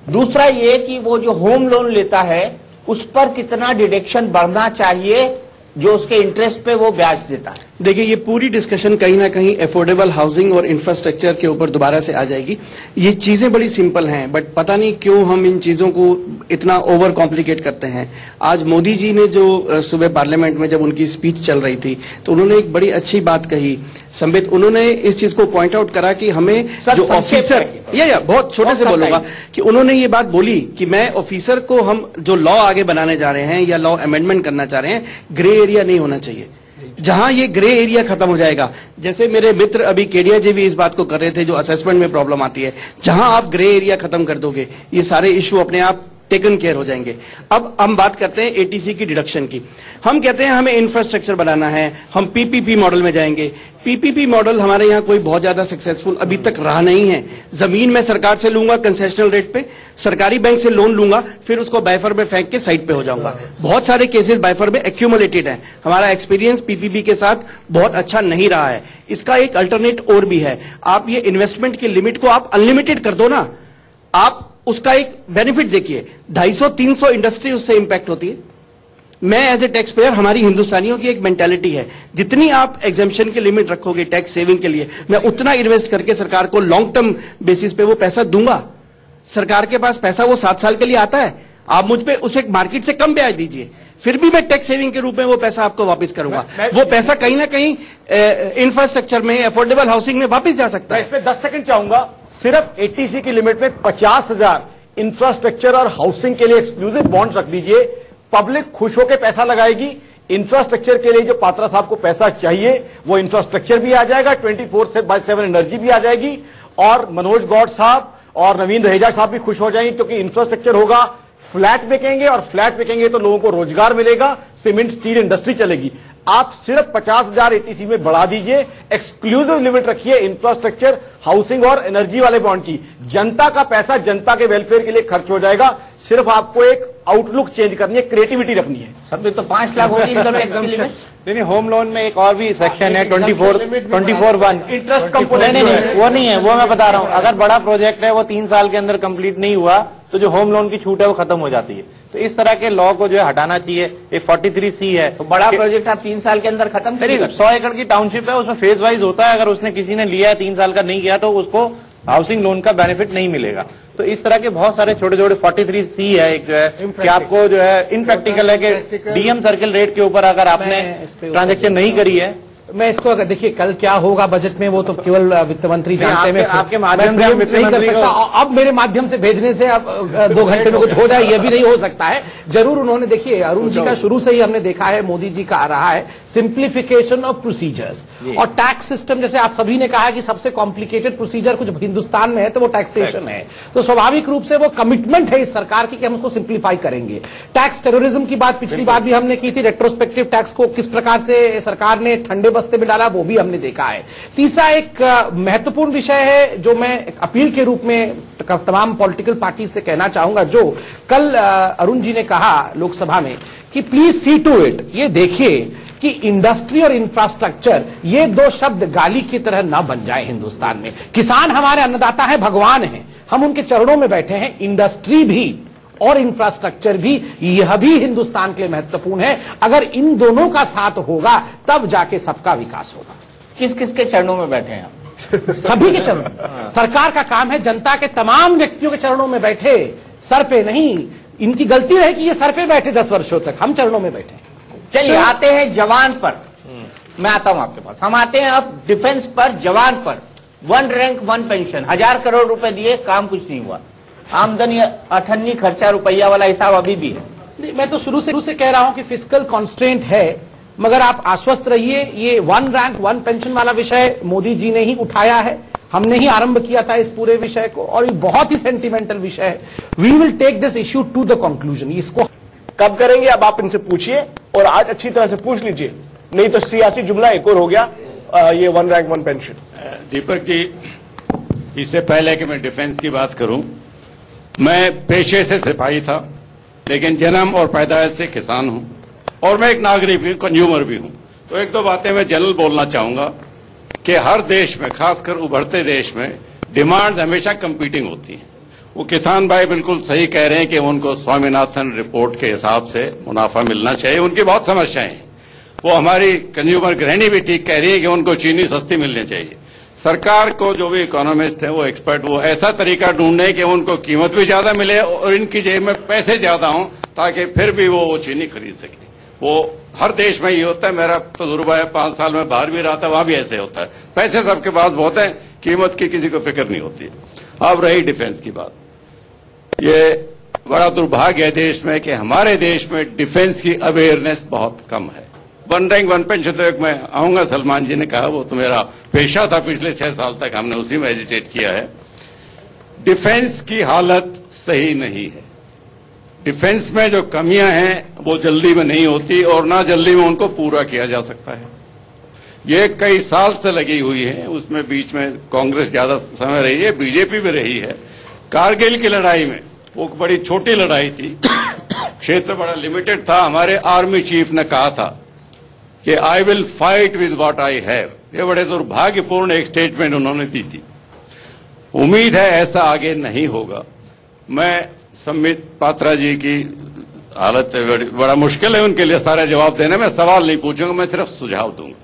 दूसरा ये कि वो जो होम लोन लेता है उस पर कितना डिडक्शन बढ़ना चाहिए जो उसके इंटरेस्ट पे वो ब्याज देता है। देखिए, ये पूरी डिस्कशन कहीं ना कहीं अफोर्डेबल हाउसिंग और इंफ्रास्ट्रक्चर के ऊपर दोबारा से आ जाएगी। ये चीजें बड़ी सिंपल हैं, बट पता नहीं क्यों हम इन चीजों को इतना ओवर कॉम्प्लिकेट करते हैं। आज मोदी जी ने जो सुबह पार्लियामेंट में जब उनकी स्पीच चल रही थी तो उन्होंने एक बड़ी अच्छी बात कही, संबित, उन्होंने इस चीज को पॉइंट आउट करा कि हमें जो ऑफिसर, या बहुत छोटे से बोलूंगा कि उन्होंने ये बात बोली कि मैं ऑफिसर को, हम जो लॉ आगे बनाने जा रहे हैं या लॉ अमेंडमेंट करना चाह रहे हैं, ग्रे एरिया नहीं होना चाहिए। जहां ये ग्रे एरिया खत्म हो जाएगा, जैसे मेरे मित्र अभी केडिया जी भी इस बात को कर रहे थे, जो असेसमेंट में प्रॉब्लम आती है, जहां आप ग्रे एरिया खत्म कर दोगे ये सारे इश्यू अपने आप टेकन केयर हो जाएंगे। अब हम बात करते हैं एटीसी की डिडक्शन की। हम कहते हैं हमें इंफ्रास्ट्रक्चर बनाना है, हम पीपीपी मॉडल में जाएंगे। पीपीपी मॉडल हमारे यहां कोई बहुत ज्यादा सक्सेसफुल अभी तक रहा नहीं है। जमीन मैं सरकार से लूंगा कंसेशनल रेट पे, सरकारी बैंक से लोन लूंगा, फिर उसको बाइफर में फेंक के साइड पे हो जाऊंगा। बहुत सारे केसेस बाइफर में एक्यूमुलेटेड हैं। हमारा एक्सपीरियंस पीपीपी के साथ बहुत अच्छा नहीं रहा है। इसका एक अल्टरनेट और भी है, आप ये इन्वेस्टमेंट की लिमिट को आप अनलिमिटेड कर दो ना। आप उसका एक बेनिफिट देखिए, 250-300 इंडस्ट्री उससे इंपैक्ट होती है। मैं एज ए टैक्स पेयर, हमारी हिंदुस्तानियों की एक मेंटालिटी है, जितनी आप एग्जेम्पशन की लिमिट रखोगे टैक्स सेविंग के लिए, मैं उतना इन्वेस्ट करके सरकार को लॉन्ग टर्म बेसिस पे वो पैसा दूंगा। सरकार के पास पैसा वो 7 साल के लिए आता है, आप मुझ पे उसे मार्केट से कम ब्याज दीजिए, फिर भी मैं टैक्स सेविंग के रूप में वो पैसा आपको वापस करूंगा। वो पैसा कहीं ना कहीं इंफ्रास्ट्रक्चर में, अफोर्डेबल हाउसिंग में वापस जा सकता है। मैं इसमें 10 सेकंड चाहूंगा। सिर्फ एटीसी की लिमिट में 50,000 इंफ्रास्ट्रक्चर और हाउसिंग के लिए एक्सक्लूसिव बॉन्ड रख दीजिए। पब्लिक खुश होकर पैसा लगाएगी। इंफ्रास्ट्रक्चर के लिए जो पात्रा साहब को पैसा चाहिए वो इंफ्रास्ट्रक्चर भी आ जाएगा, 24/7 एनर्जी भी आ जाएगी। और मनोज गौड़ साहब और नवीन रहेजा साहब भी खुश हो जाएंगे, क्योंकि इंफ्रास्ट्रक्चर होगा, फ्लैट बिकेंगे, और फ्लैट बिकेंगे तो लोगों को रोजगार मिलेगा, सीमेंट स्टील इंडस्ट्री चलेगी। आप सिर्फ 50,000 एटीसी में बढ़ा दीजिए, एक्सक्लूसिव लिमिट रखिए इंफ्रास्ट्रक्चर, हाउसिंग और एनर्जी वाले बॉन्ड की। जनता का पैसा जनता के वेलफेयर के लिए खर्च हो जाएगा। सिर्फ आपको एक आउटलुक चेंज करनी है, क्रिएटिविटी रखनी है। सब तो 5 लाख होगी इनकम टैक्स की लिमिट। नहीं, होम लोन में एक और भी सेक्शन है 24(1) इंटरेस्ट कंपोनेंट। नहीं, वो नहीं है, वो मैं बता रहा हूं। अगर बड़ा प्रोजेक्ट है, वो 3 साल के अंदर कंप्लीट नहीं हुआ, तो जो होम लोन की छूट है वो खत्म हो जाती है। तो इस तरह के लॉ को जो है हटाना चाहिए। एक 43C है, तो बड़ा प्रोजेक्ट आप 3 साल के अंदर खत्म करिए। 100 एकड़ की टाउनशिप है, उसमें फेज वाइज होता है। अगर उसने किसी ने लिया है 3 साल का नहीं किया, तो उसको हाउसिंग लोन का बेनिफिट नहीं मिलेगा। तो इस तरह के बहुत सारे छोटे छोटे 43C है एक जो है कि आपको जो है इनप्रैक्टिकल है कि डीएम सर्किल रेट के ऊपर अगर आपने ट्रांजैक्शन नहीं करी है। मैं इसको अगर देखिए कल क्या होगा बजट में, वो तो केवल वित्त मंत्री जानते हैं। आपके माध्यम से वित्त मंत्री को अब मेरे माध्यम से भेजने से अब 2 घंटे में कुछ हो जाए, ये भी नहीं हो सकता है। जरूर उन्होंने देखिए अरुण जी का शुरू से ही हमने देखा है, मोदी जी का आ रहा है सिंप्लीफिकेशन ऑफ प्रोसीजर्स और टैक्स सिस्टम। जैसे आप सभी ने कहा कि सबसे कॉम्प्लिकेटेड प्रोसीजर कुछ हिंदुस्तान में है तो वो टैक्सेशन है। तो स्वाभाविक रूप से वो कमिटमेंट है इस सरकार की कि हम उसको सिंप्लीफाई करेंगे। टैक्स टेररिज्म की बात पिछली बार भी हमने की थी, रेट्रोस्पेक्टिव टैक्स को किस प्रकार से सरकार ने ठंडे बस्ते में डाला वो भी हमने देखा है। तीसरा एक महत्वपूर्ण विषय है जो मैं अपील के रूप में तमाम पॉलिटिकल पार्टी से कहना चाहूंगा, जो कल अरुण जी ने कहा लोकसभा में कि प्लीज सी टू इट, ये देखिए कि इंडस्ट्री और इंफ्रास्ट्रक्चर ये 2 शब्द गाली की तरह ना बन जाए हिंदुस्तान में। किसान हमारे अन्नदाता है, भगवान है, हम उनके चरणों में बैठे हैं। इंडस्ट्री भी और इंफ्रास्ट्रक्चर भी, यह भी हिंदुस्तान के लिए महत्वपूर्ण है। अगर इन दोनों का साथ होगा तब जाके सबका विकास होगा। किस किस के चरणों में बैठे हैं आप? सभी के चरणों में। सरकार का काम है जनता के तमाम व्यक्तियों के चरणों में बैठे, सर पे नहीं। इनकी गलती रहे कि ये सर पे बैठे 10 वर्षों तक, हम चरणों में बैठे। चलिए आते हैं जवान पर। मैं आता हूं आपके पास। हम आते हैं अब डिफेंस पर, जवान पर। 1 रैंक 1 पेंशन, 1000 करोड़ रुपए दिए, काम कुछ नहीं हुआ। आमदनी 98 खर्चा रुपया वाला हिसाब अभी भी है। मैं तो शुरू से कह रहा हूं कि फिस्कल कॉन्स्ट्रेंट है, मगर आप आश्वस्त रहिए, ये 1 रैंक 1 पेंशन वाला विषय मोदी जी ने ही उठाया है। हमने ही आरंभ किया था इस पूरे विषय को, और ये बहुत ही सेंटिमेंटल विषय है। We will take this issue to the conclusion. इसको कब करेंगे अब आप इनसे पूछिए, और आज अच्छी तरह से पूछ लीजिए, नहीं तो सियासी जुमला एक और हो गया ये 1 रैंक 1 पेंशन। दीपक जी, इससे पहले कि मैं डिफेंस की बात करूं, मैं पेशे से सिपाही था, लेकिन जन्म और पैदाइश से किसान हूं, और मैं एक नागरिक भी, कंज्यूमर भी हूं। तो 1-2 बातें मैं जनरल बोलना चाहूंगा कि हर देश में, खासकर उभरते देश में, डिमांड हमेशा कंपीटिंग होती है। वो किसान भाई बिल्कुल सही कह रहे हैं कि उनको स्वामीनाथन रिपोर्ट के हिसाब से मुनाफा मिलना चाहिए, उनकी बहुत समस्याएं हैं। वो हमारी कंज्यूमर गृहिणी भी ठीक कह रही है कि उनको चीनी सस्ती मिलनी चाहिए। सरकार को जो भी इकोनॉमिस्ट है, वो एक्सपर्ट, वो ऐसा तरीका ढूंढे कि उनको कीमत भी ज्यादा मिले और इनकी जेब में पैसे ज्यादा हों, ताकि फिर भी वो चीनी खरीद सके। वो हर देश में ये होता है, मेरा तजुर्बा है, 5 साल में बाहर भी रहा था, वहां भी ऐसे होता है। पैसे सबके पास बहुत है, कीमत की किसी को फिक्र नहीं होती। अब रही डिफेंस की बात, ये बड़ा दुर्भाग्य है देश में कि हमारे देश में डिफेंस की अवेयरनेस बहुत कम है। 1 रैंक 1 पेंशन तो एक मैं आऊंगा, सलमान जी ने कहा, वो तो मेरा पेशा था पिछले 6 साल तक, हमने उसी में एजिटेट किया है। डिफेंस की हालत सही नहीं है। डिफेंस में जो कमियां हैं वो जल्दी में नहीं होती, और ना जल्दी में उनको पूरा किया जा सकता है। ये कई साल से लगी हुई है, उसमें बीच में कांग्रेस ज्यादा समय रही है, बीजेपी भी रही है। कारगिल की लड़ाई में वो बड़ी छोटी लड़ाई थी, क्षेत्र बड़ा लिमिटेड था। हमारे आर्मी चीफ ने कहा था कि I will fight with what I have. ये बड़े दुर्भाग्यपूर्ण एक स्टेटमेंट उन्होंने दी थी। उम्मीद है ऐसा आगे नहीं होगा। मैं संबित पात्रा जी की हालत बड़ा मुश्किल है उनके लिए सारे जवाब देने में, सवाल नहीं पूछूंगा, मैं सिर्फ सुझाव दूंगा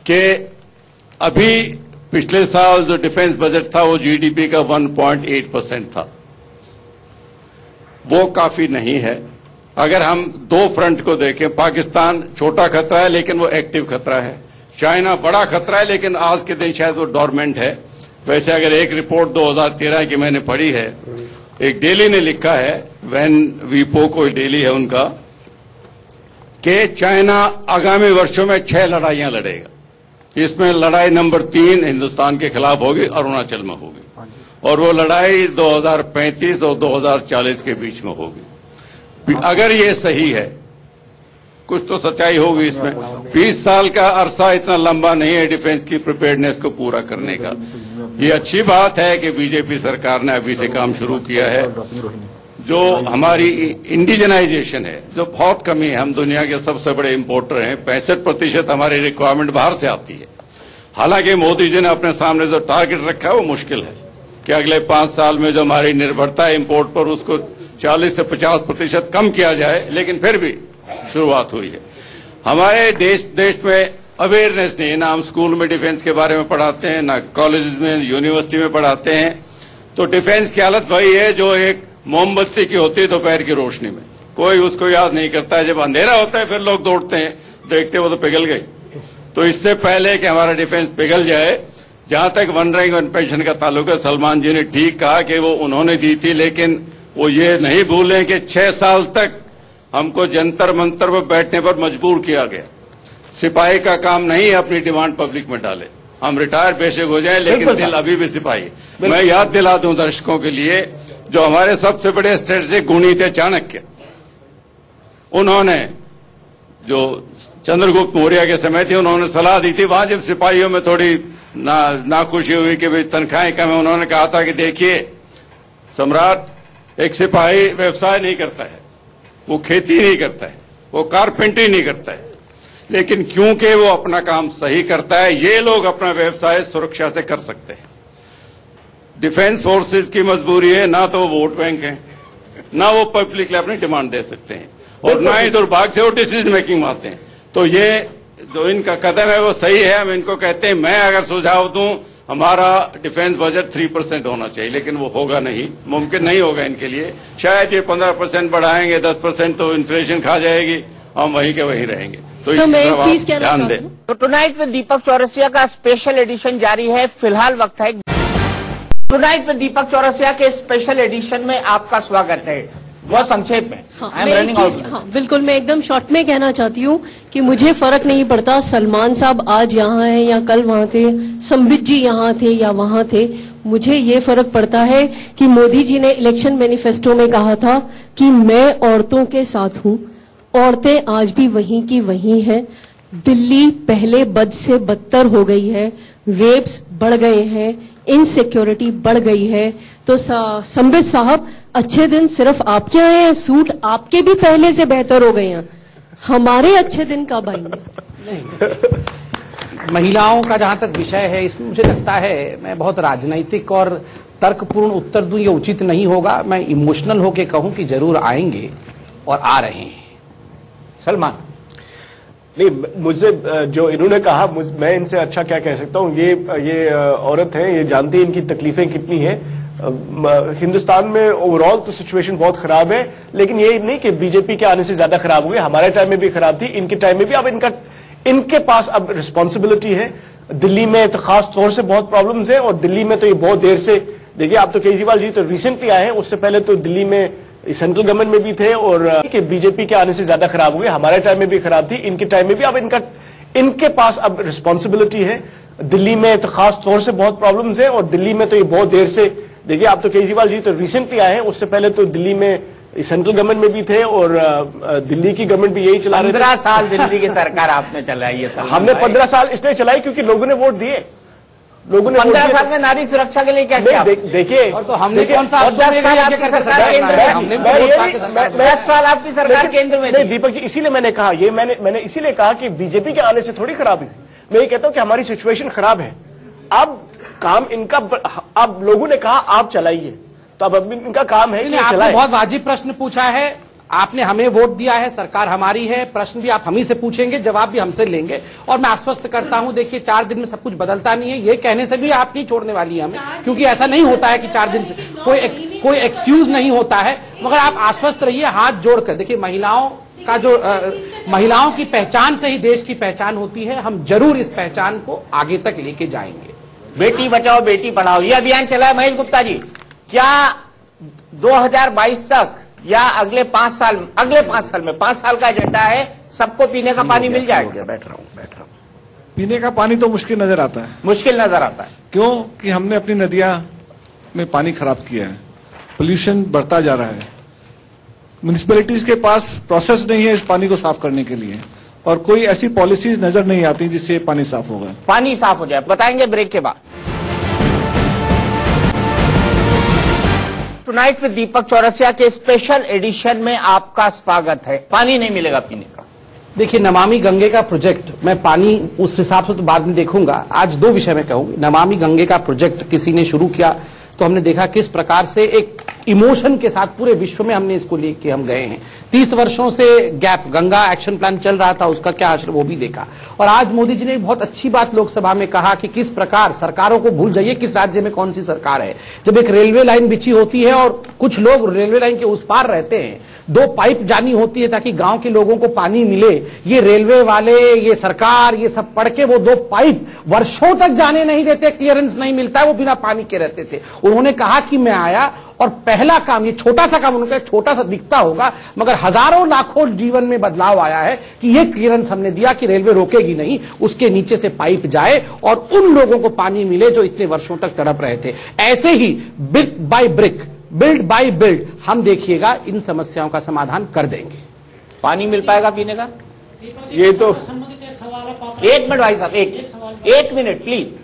कि अभी पिछले साल जो डिफेंस बजट था वो जीडीपी का 1.8% था, वो काफी नहीं है। अगर हम 2 फ्रंट को देखें, पाकिस्तान छोटा खतरा है लेकिन वो एक्टिव खतरा है, चाइना बड़ा खतरा है लेकिन आज के दिन शायद वो डोरमेंट है। वैसे अगर एक रिपोर्ट 2013 की मैंने पढ़ी है, एक डेली ने लिखा है, वैन वीपो कोई डेली है उनका, कि चाइना आगामी वर्षों में 6 लड़ाइयां लड़ेगा। इसमें लड़ाई नंबर 3 हिंदुस्तान के खिलाफ होगी, अरुणाचल में होगी। और वो लड़ाई 2035 और 2040 के बीच में होगी। अगर ये सही है, कुछ तो सच्चाई होगी इसमें। 20 साल का अरसा इतना लंबा नहीं है डिफेंस की प्रिपेयर्डनेस को पूरा करने का। ये अच्छी बात है कि बीजेपी सरकार ने अभी से काम शुरू किया है। जो हमारी इंडिजनाइजेशन है, जो बहुत कमी है, हम दुनिया के सबसे बड़े इंपोर्टर हैं। 65% हमारी रिक्वायरमेंट बाहर से आती है। हालांकि मोदी जी ने अपने सामने जो टारगेट रखा है वो मुश्किल है कि अगले 5 साल में जो हमारी निर्भरता है इंपोर्ट पर, उसको 40 से 50% कम किया जाए, लेकिन फिर भी शुरुआत हुई है। हमारे देश में अवेयरनेस नहीं है, ना हम स्कूल में डिफेंस के बारे में पढ़ाते हैं, ना कॉलेज में, यूनिवर्सिटी में पढ़ाते हैं। तो डिफेंस की हालत वही है जो एक मोमबत्ती की होती है दोपहर की रोशनी में, कोई उसको याद नहीं करता है। जब अंधेरा होता है फिर लोग दौड़ते हैं, देखते वो तो पिघल गई। तो इससे पहले कि हमारा डिफेंस पिघल जाए, जहां तक वन रैंक वन पेंशन का ताल्लुक है, सलमान जी ने ठीक कहा कि वो उन्होंने दी थी, लेकिन वो ये नहीं भूलें कि 6 साल तक हमको जंतर मंतर पर बैठने पर मजबूर किया गया। सिपाही का काम नहीं है अपनी डिमांड पब्लिक में डाले, हम रिटायर बेशक हो जाएं, लेकिन दिल अभी भी सिपाही। मैं याद दिला दूं दर्शकों के लिए, जो हमारे सबसे बड़े स्ट्रेटेजिक गुणी थे चाणक्य, उन्होंने जो चंद्रगुप्त मौर्य के समय थी, उन्होंने सलाह दी थी। वहां जब सिपाहियों में थोड़ी नाखुशी हुई कि भाई तनख्वाहें कम है, उन्होंने कहा था कि देखिए सम्राट, एक सिपाही व्यवसाय नहीं करता है, वो खेती नहीं करता है, वो कारपेंटरी नहीं करता है, लेकिन क्योंकि वो अपना काम सही करता है, ये लोग अपना व्यवसाय सुरक्षा से कर सकते हैं। डिफेंस फोर्सेस की मजबूरी है, ना तो वो वोट बैंक है, ना वो पब्लिकली अपनी डिमांड दे सकते हैं, और ना ही दुर्भाग्य से वो डिसीजन मेकिंग में आते हैं। तो ये जो इनका कदम है वो सही है, हम इनको कहते हैं। मैं अगर सुझाव दूं, हमारा डिफेंस बजट 3% होना चाहिए, लेकिन वो होगा नहीं, मुमकिन नहीं होगा इनके लिए। शायद ये 15% बढ़ाएंगे, 10% तो इन्फ्लेशन खा जाएगी, हम वहीं के वहीं रहेंगे। तो मैं एक चीज ध्यान दें। तो टुनाइट विद दीपक चौरसिया का स्पेशल एडिशन जारी है। फिलहाल वक्त है टुनाइट विद दीपक चौरसिया के स्पेशल एडिशन में आपका स्वागत है। बहुत संक्षेप में। हाँ, बिल्कुल, मैं एकदम शॉर्ट में कहना चाहती हूँ कि मुझे फर्क नहीं पड़ता सलमान साहब आज यहाँ हैं या कल वहां थे, संबित जी यहाँ थे या वहां थे। मुझे ये फर्क पड़ता है कि मोदी जी ने इलेक्शन मैनिफेस्टो में कहा था कि मैं औरतों के साथ हूँ। औरतें आज भी वहीं की वहीं हैं। दिल्ली पहले बद से बदतर हो गई है, रेप्स बढ़ गए हैं, इनसिक्योरिटी बढ़ गई है। तो संबित साहब, अच्छे दिन सिर्फ आपके आए हैं, सूट आपके भी पहले से बेहतर हो गए हैं, हमारे अच्छे दिन कब आएंगे? महिलाओं का जहां तक विषय है, इसमें मुझे लगता है मैं बहुत राजनीतिक और तर्कपूर्ण उत्तर दूं, ये उचित नहीं होगा। मैं इमोशनल होके कहूं कि जरूर आएंगे और आ रहे हैं। सलमान, नहीं, मुझे जो इन्होंने कहा, मैं इनसे अच्छा क्या कह सकता हूं। ये औरत है, ये जानती है इनकी तकलीफें कितनी हैं। हिंदुस्तान में ओवरऑल तो सिचुएशन बहुत खराब है, लेकिन ये नहीं कि बीजेपी के आने से ज्यादा खराब हुई। हमारे टाइम में भी खराब थी, इनके टाइम में भी। अब इनके पास अब रिस्पॉन्सिबिलिटी है। दिल्ली में तो खास तौर से बहुत प्रॉब्लम्स हैं, और दिल्ली में तो ये बहुत देर से, देखिए आप तो केजरीवाल जी तो रिसेंटली आए हैं, उससे पहले तो दिल्ली में सेंट्रल गवर्नमेंट में भी थे, और कि बीजेपी के आने से ज्यादा खराब हुई। हमारे टाइम में भी खराब थी, इनके टाइम में भी। अब इनके पास अब रिस्पॉन्सिबिलिटी है। दिल्ली में तो खास तौर से बहुत प्रॉब्लम्स हैं, और दिल्ली में तो ये बहुत देर से, देखिए आप तो केजरीवाल जी तो रिसेंटली आए हैं, उससे पहले तो दिल्ली में सेंट्रल गवर्नमेंट में भी थे, और दिल्ली की गवर्नमेंट भी यही चला रहे थे। 15 साल दिल्ली की सरकार आपने चलाई है। हमने 15 साल इसलिए चलाई क्योंकि लोगों ने वोट दिए। लोगों ने 15 साल में नारी सुरक्षा के लिए क्या किया? देखिए, और तो हमने कौन सा 10 साल आपकी सरकार केंद्र में, 10 साल आपकी सरकार केंद्र में। नहीं दीपक जी, इसीलिए मैंने कहा, ये मैंने इसीलिए कहा कि बीजेपी के आने से थोड़ी खराब है। मैं ये कहता हूं कि हमारी सिचुएशन खराब है। अब काम इनका, अब लोगों ने कहा आप चलाइए, तो अब इनका काम है कि आपने बहुत वाजिब प्रश्न पूछा है। आपने हमें वोट दिया है, सरकार हमारी है, प्रश्न भी आप हम ही से पूछेंगे, जवाब भी हमसे लेंगे। और मैं आश्वस्त करता हूं, देखिए 4 दिन में सब कुछ बदलता नहीं है, ये कहने से भी आप नहीं छोड़ने वाली है हमें, क्योंकि ऐसा नहीं होता है कि 4 दिन से कोई एक्सक्यूज नहीं होता है। मगर आप आश्वस्त रहिए, हाथ जोड़कर। देखिए, महिलाओं का जो महिलाओं की पहचान से ही देश की पहचान होती है। हम जरूर इस पहचान को आगे तक लेके जाएंगे। बेटी बचाओ बेटी पढ़ाओ, ये अभियान चला है महेश गुप्ता जी। क्या 2022 तक या अगले 5 साल में 5 साल का एजेंडा है, सबको पीने का पानी मिल जाएगा? बैठ रहा हूं। पीने का पानी तो मुश्किल नजर आता है। मुश्किल नजर आता है क्यों? कि हमने अपनी नदियां में पानी खराब किया है, पोल्यूशन बढ़ता जा रहा है। म्युनिसिपैलिटीज के पास प्रोसेस नहीं है इस पानी को साफ करने के लिए, और कोई ऐसी पॉलिसीज नजर नहीं आती जिससे पानी साफ होगा। पानी साफ हो जाए, बताएंगे ब्रेक के बाद। टुनाइट विद दीपक चौरसिया के स्पेशल एडिशन में आपका स्वागत है। पानी नहीं मिलेगा पीने का। देखिए, नमामि गंगे का प्रोजेक्ट, मैं पानी उस हिसाब से तो बाद में देखूंगा, आज दो विषय में कहूंगी। नमामि गंगे का प्रोजेक्ट किसी ने शुरू किया तो हमने देखा किस प्रकार से एक इमोशन के साथ पूरे विश्व में हमने इसको लेके हम गए हैं। 30 वर्षों से गैप, गंगा एक्शन प्लान चल रहा था, उसका क्या असर वो भी देखा। और आज मोदी जी ने एक बहुत अच्छी बात लोकसभा में कहा कि किस प्रकार सरकारों को भूल जाइए किस राज्य में कौन सी सरकार है। जब एक रेलवे लाइन बिछी होती है और कुछ लोग रेलवे लाइन के उस पार रहते हैं, 2 पाइप जानी होती है ताकि गांव के लोगों को पानी मिले, ये रेलवे वाले, ये सरकार, ये सब पढ़ के वो 2 पाइप वर्षों तक जाने नहीं देते, क्लियरेंस नहीं मिलता है, वो बिना पानी के रहते थे। उन्होंने कहा कि मैं आया और पहला काम, ये छोटा सा काम, उन्होंने कहा छोटा सा दिखता होगा मगर हजारों लाखों जीवन में बदलाव आया है कि ये क्लियरेंस हमने दिया कि रेलवे रोकेगी नहीं, उसके नीचे से पाइप जाए और उन लोगों को पानी मिले जो इतने वर्षों तक तड़प रहे थे। ऐसे ही brick by brick, build by build, हम देखिएगा इन समस्याओं का समाधान कर देंगे। पानी मिल पाएगा पीने का? ये तो एक मिनट भाई साहब, एक मिनट प्लीज।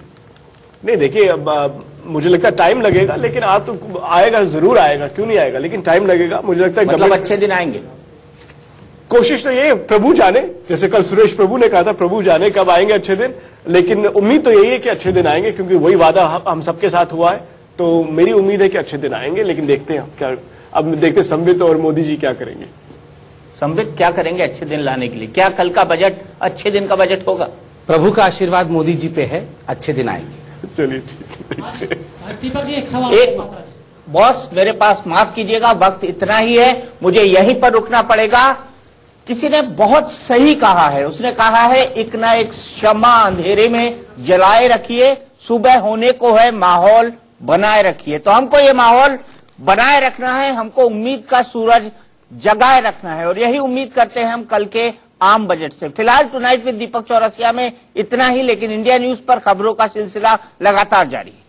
नहीं, देखिए, अब मुझे लगता है टाइम लगेगा, लेकिन आप तो आएगा, जरूर आएगा, क्यों नहीं आएगा, लेकिन टाइम लगेगा। मुझे लगता है मतलब अच्छे दिन आएंगे। कोशिश तो ये प्रभु जाने, जैसे कल सुरेश प्रभु ने कहा था, प्रभु जाने कब आएंगे अच्छे दिन, लेकिन उम्मीद तो यही है कि अच्छे दिन आएंगे, क्योंकि वही वादा हम सबके साथ हुआ है। तो मेरी उम्मीद है कि अच्छे दिन आएंगे, लेकिन देखते हैं क्या, अब देखते हैं संबित और मोदी जी क्या करेंगे। संबित क्या करेंगे अच्छे दिन लाने के लिए? क्या कल का बजट अच्छे दिन का बजट होगा? प्रभु का आशीर्वाद मोदी जी पे है, अच्छे दिन आएंगे। चलिए ठीक है। दीपक जी, एक सवाल। बॉस मेरे पास, माफ कीजिएगा, वक्त इतना ही है, मुझे यहीं पर रुकना पड़ेगा। किसी ने बहुत सही कहा है, उसने कहा है एक ना एक शम्मा अंधेरे में जलाए रखिए, सुबह होने को है माहौल बनाए रखिए। तो हमको ये माहौल बनाए रखना है, हमको उम्मीद का सूरज जगाए रखना है, और यही उम्मीद करते हैं हम कल के आम बजट से। फिलहाल टुनाइट विद दीपक चौरसिया में इतना ही, लेकिन इंडिया न्यूज पर खबरों का सिलसिला लगातार जारी है।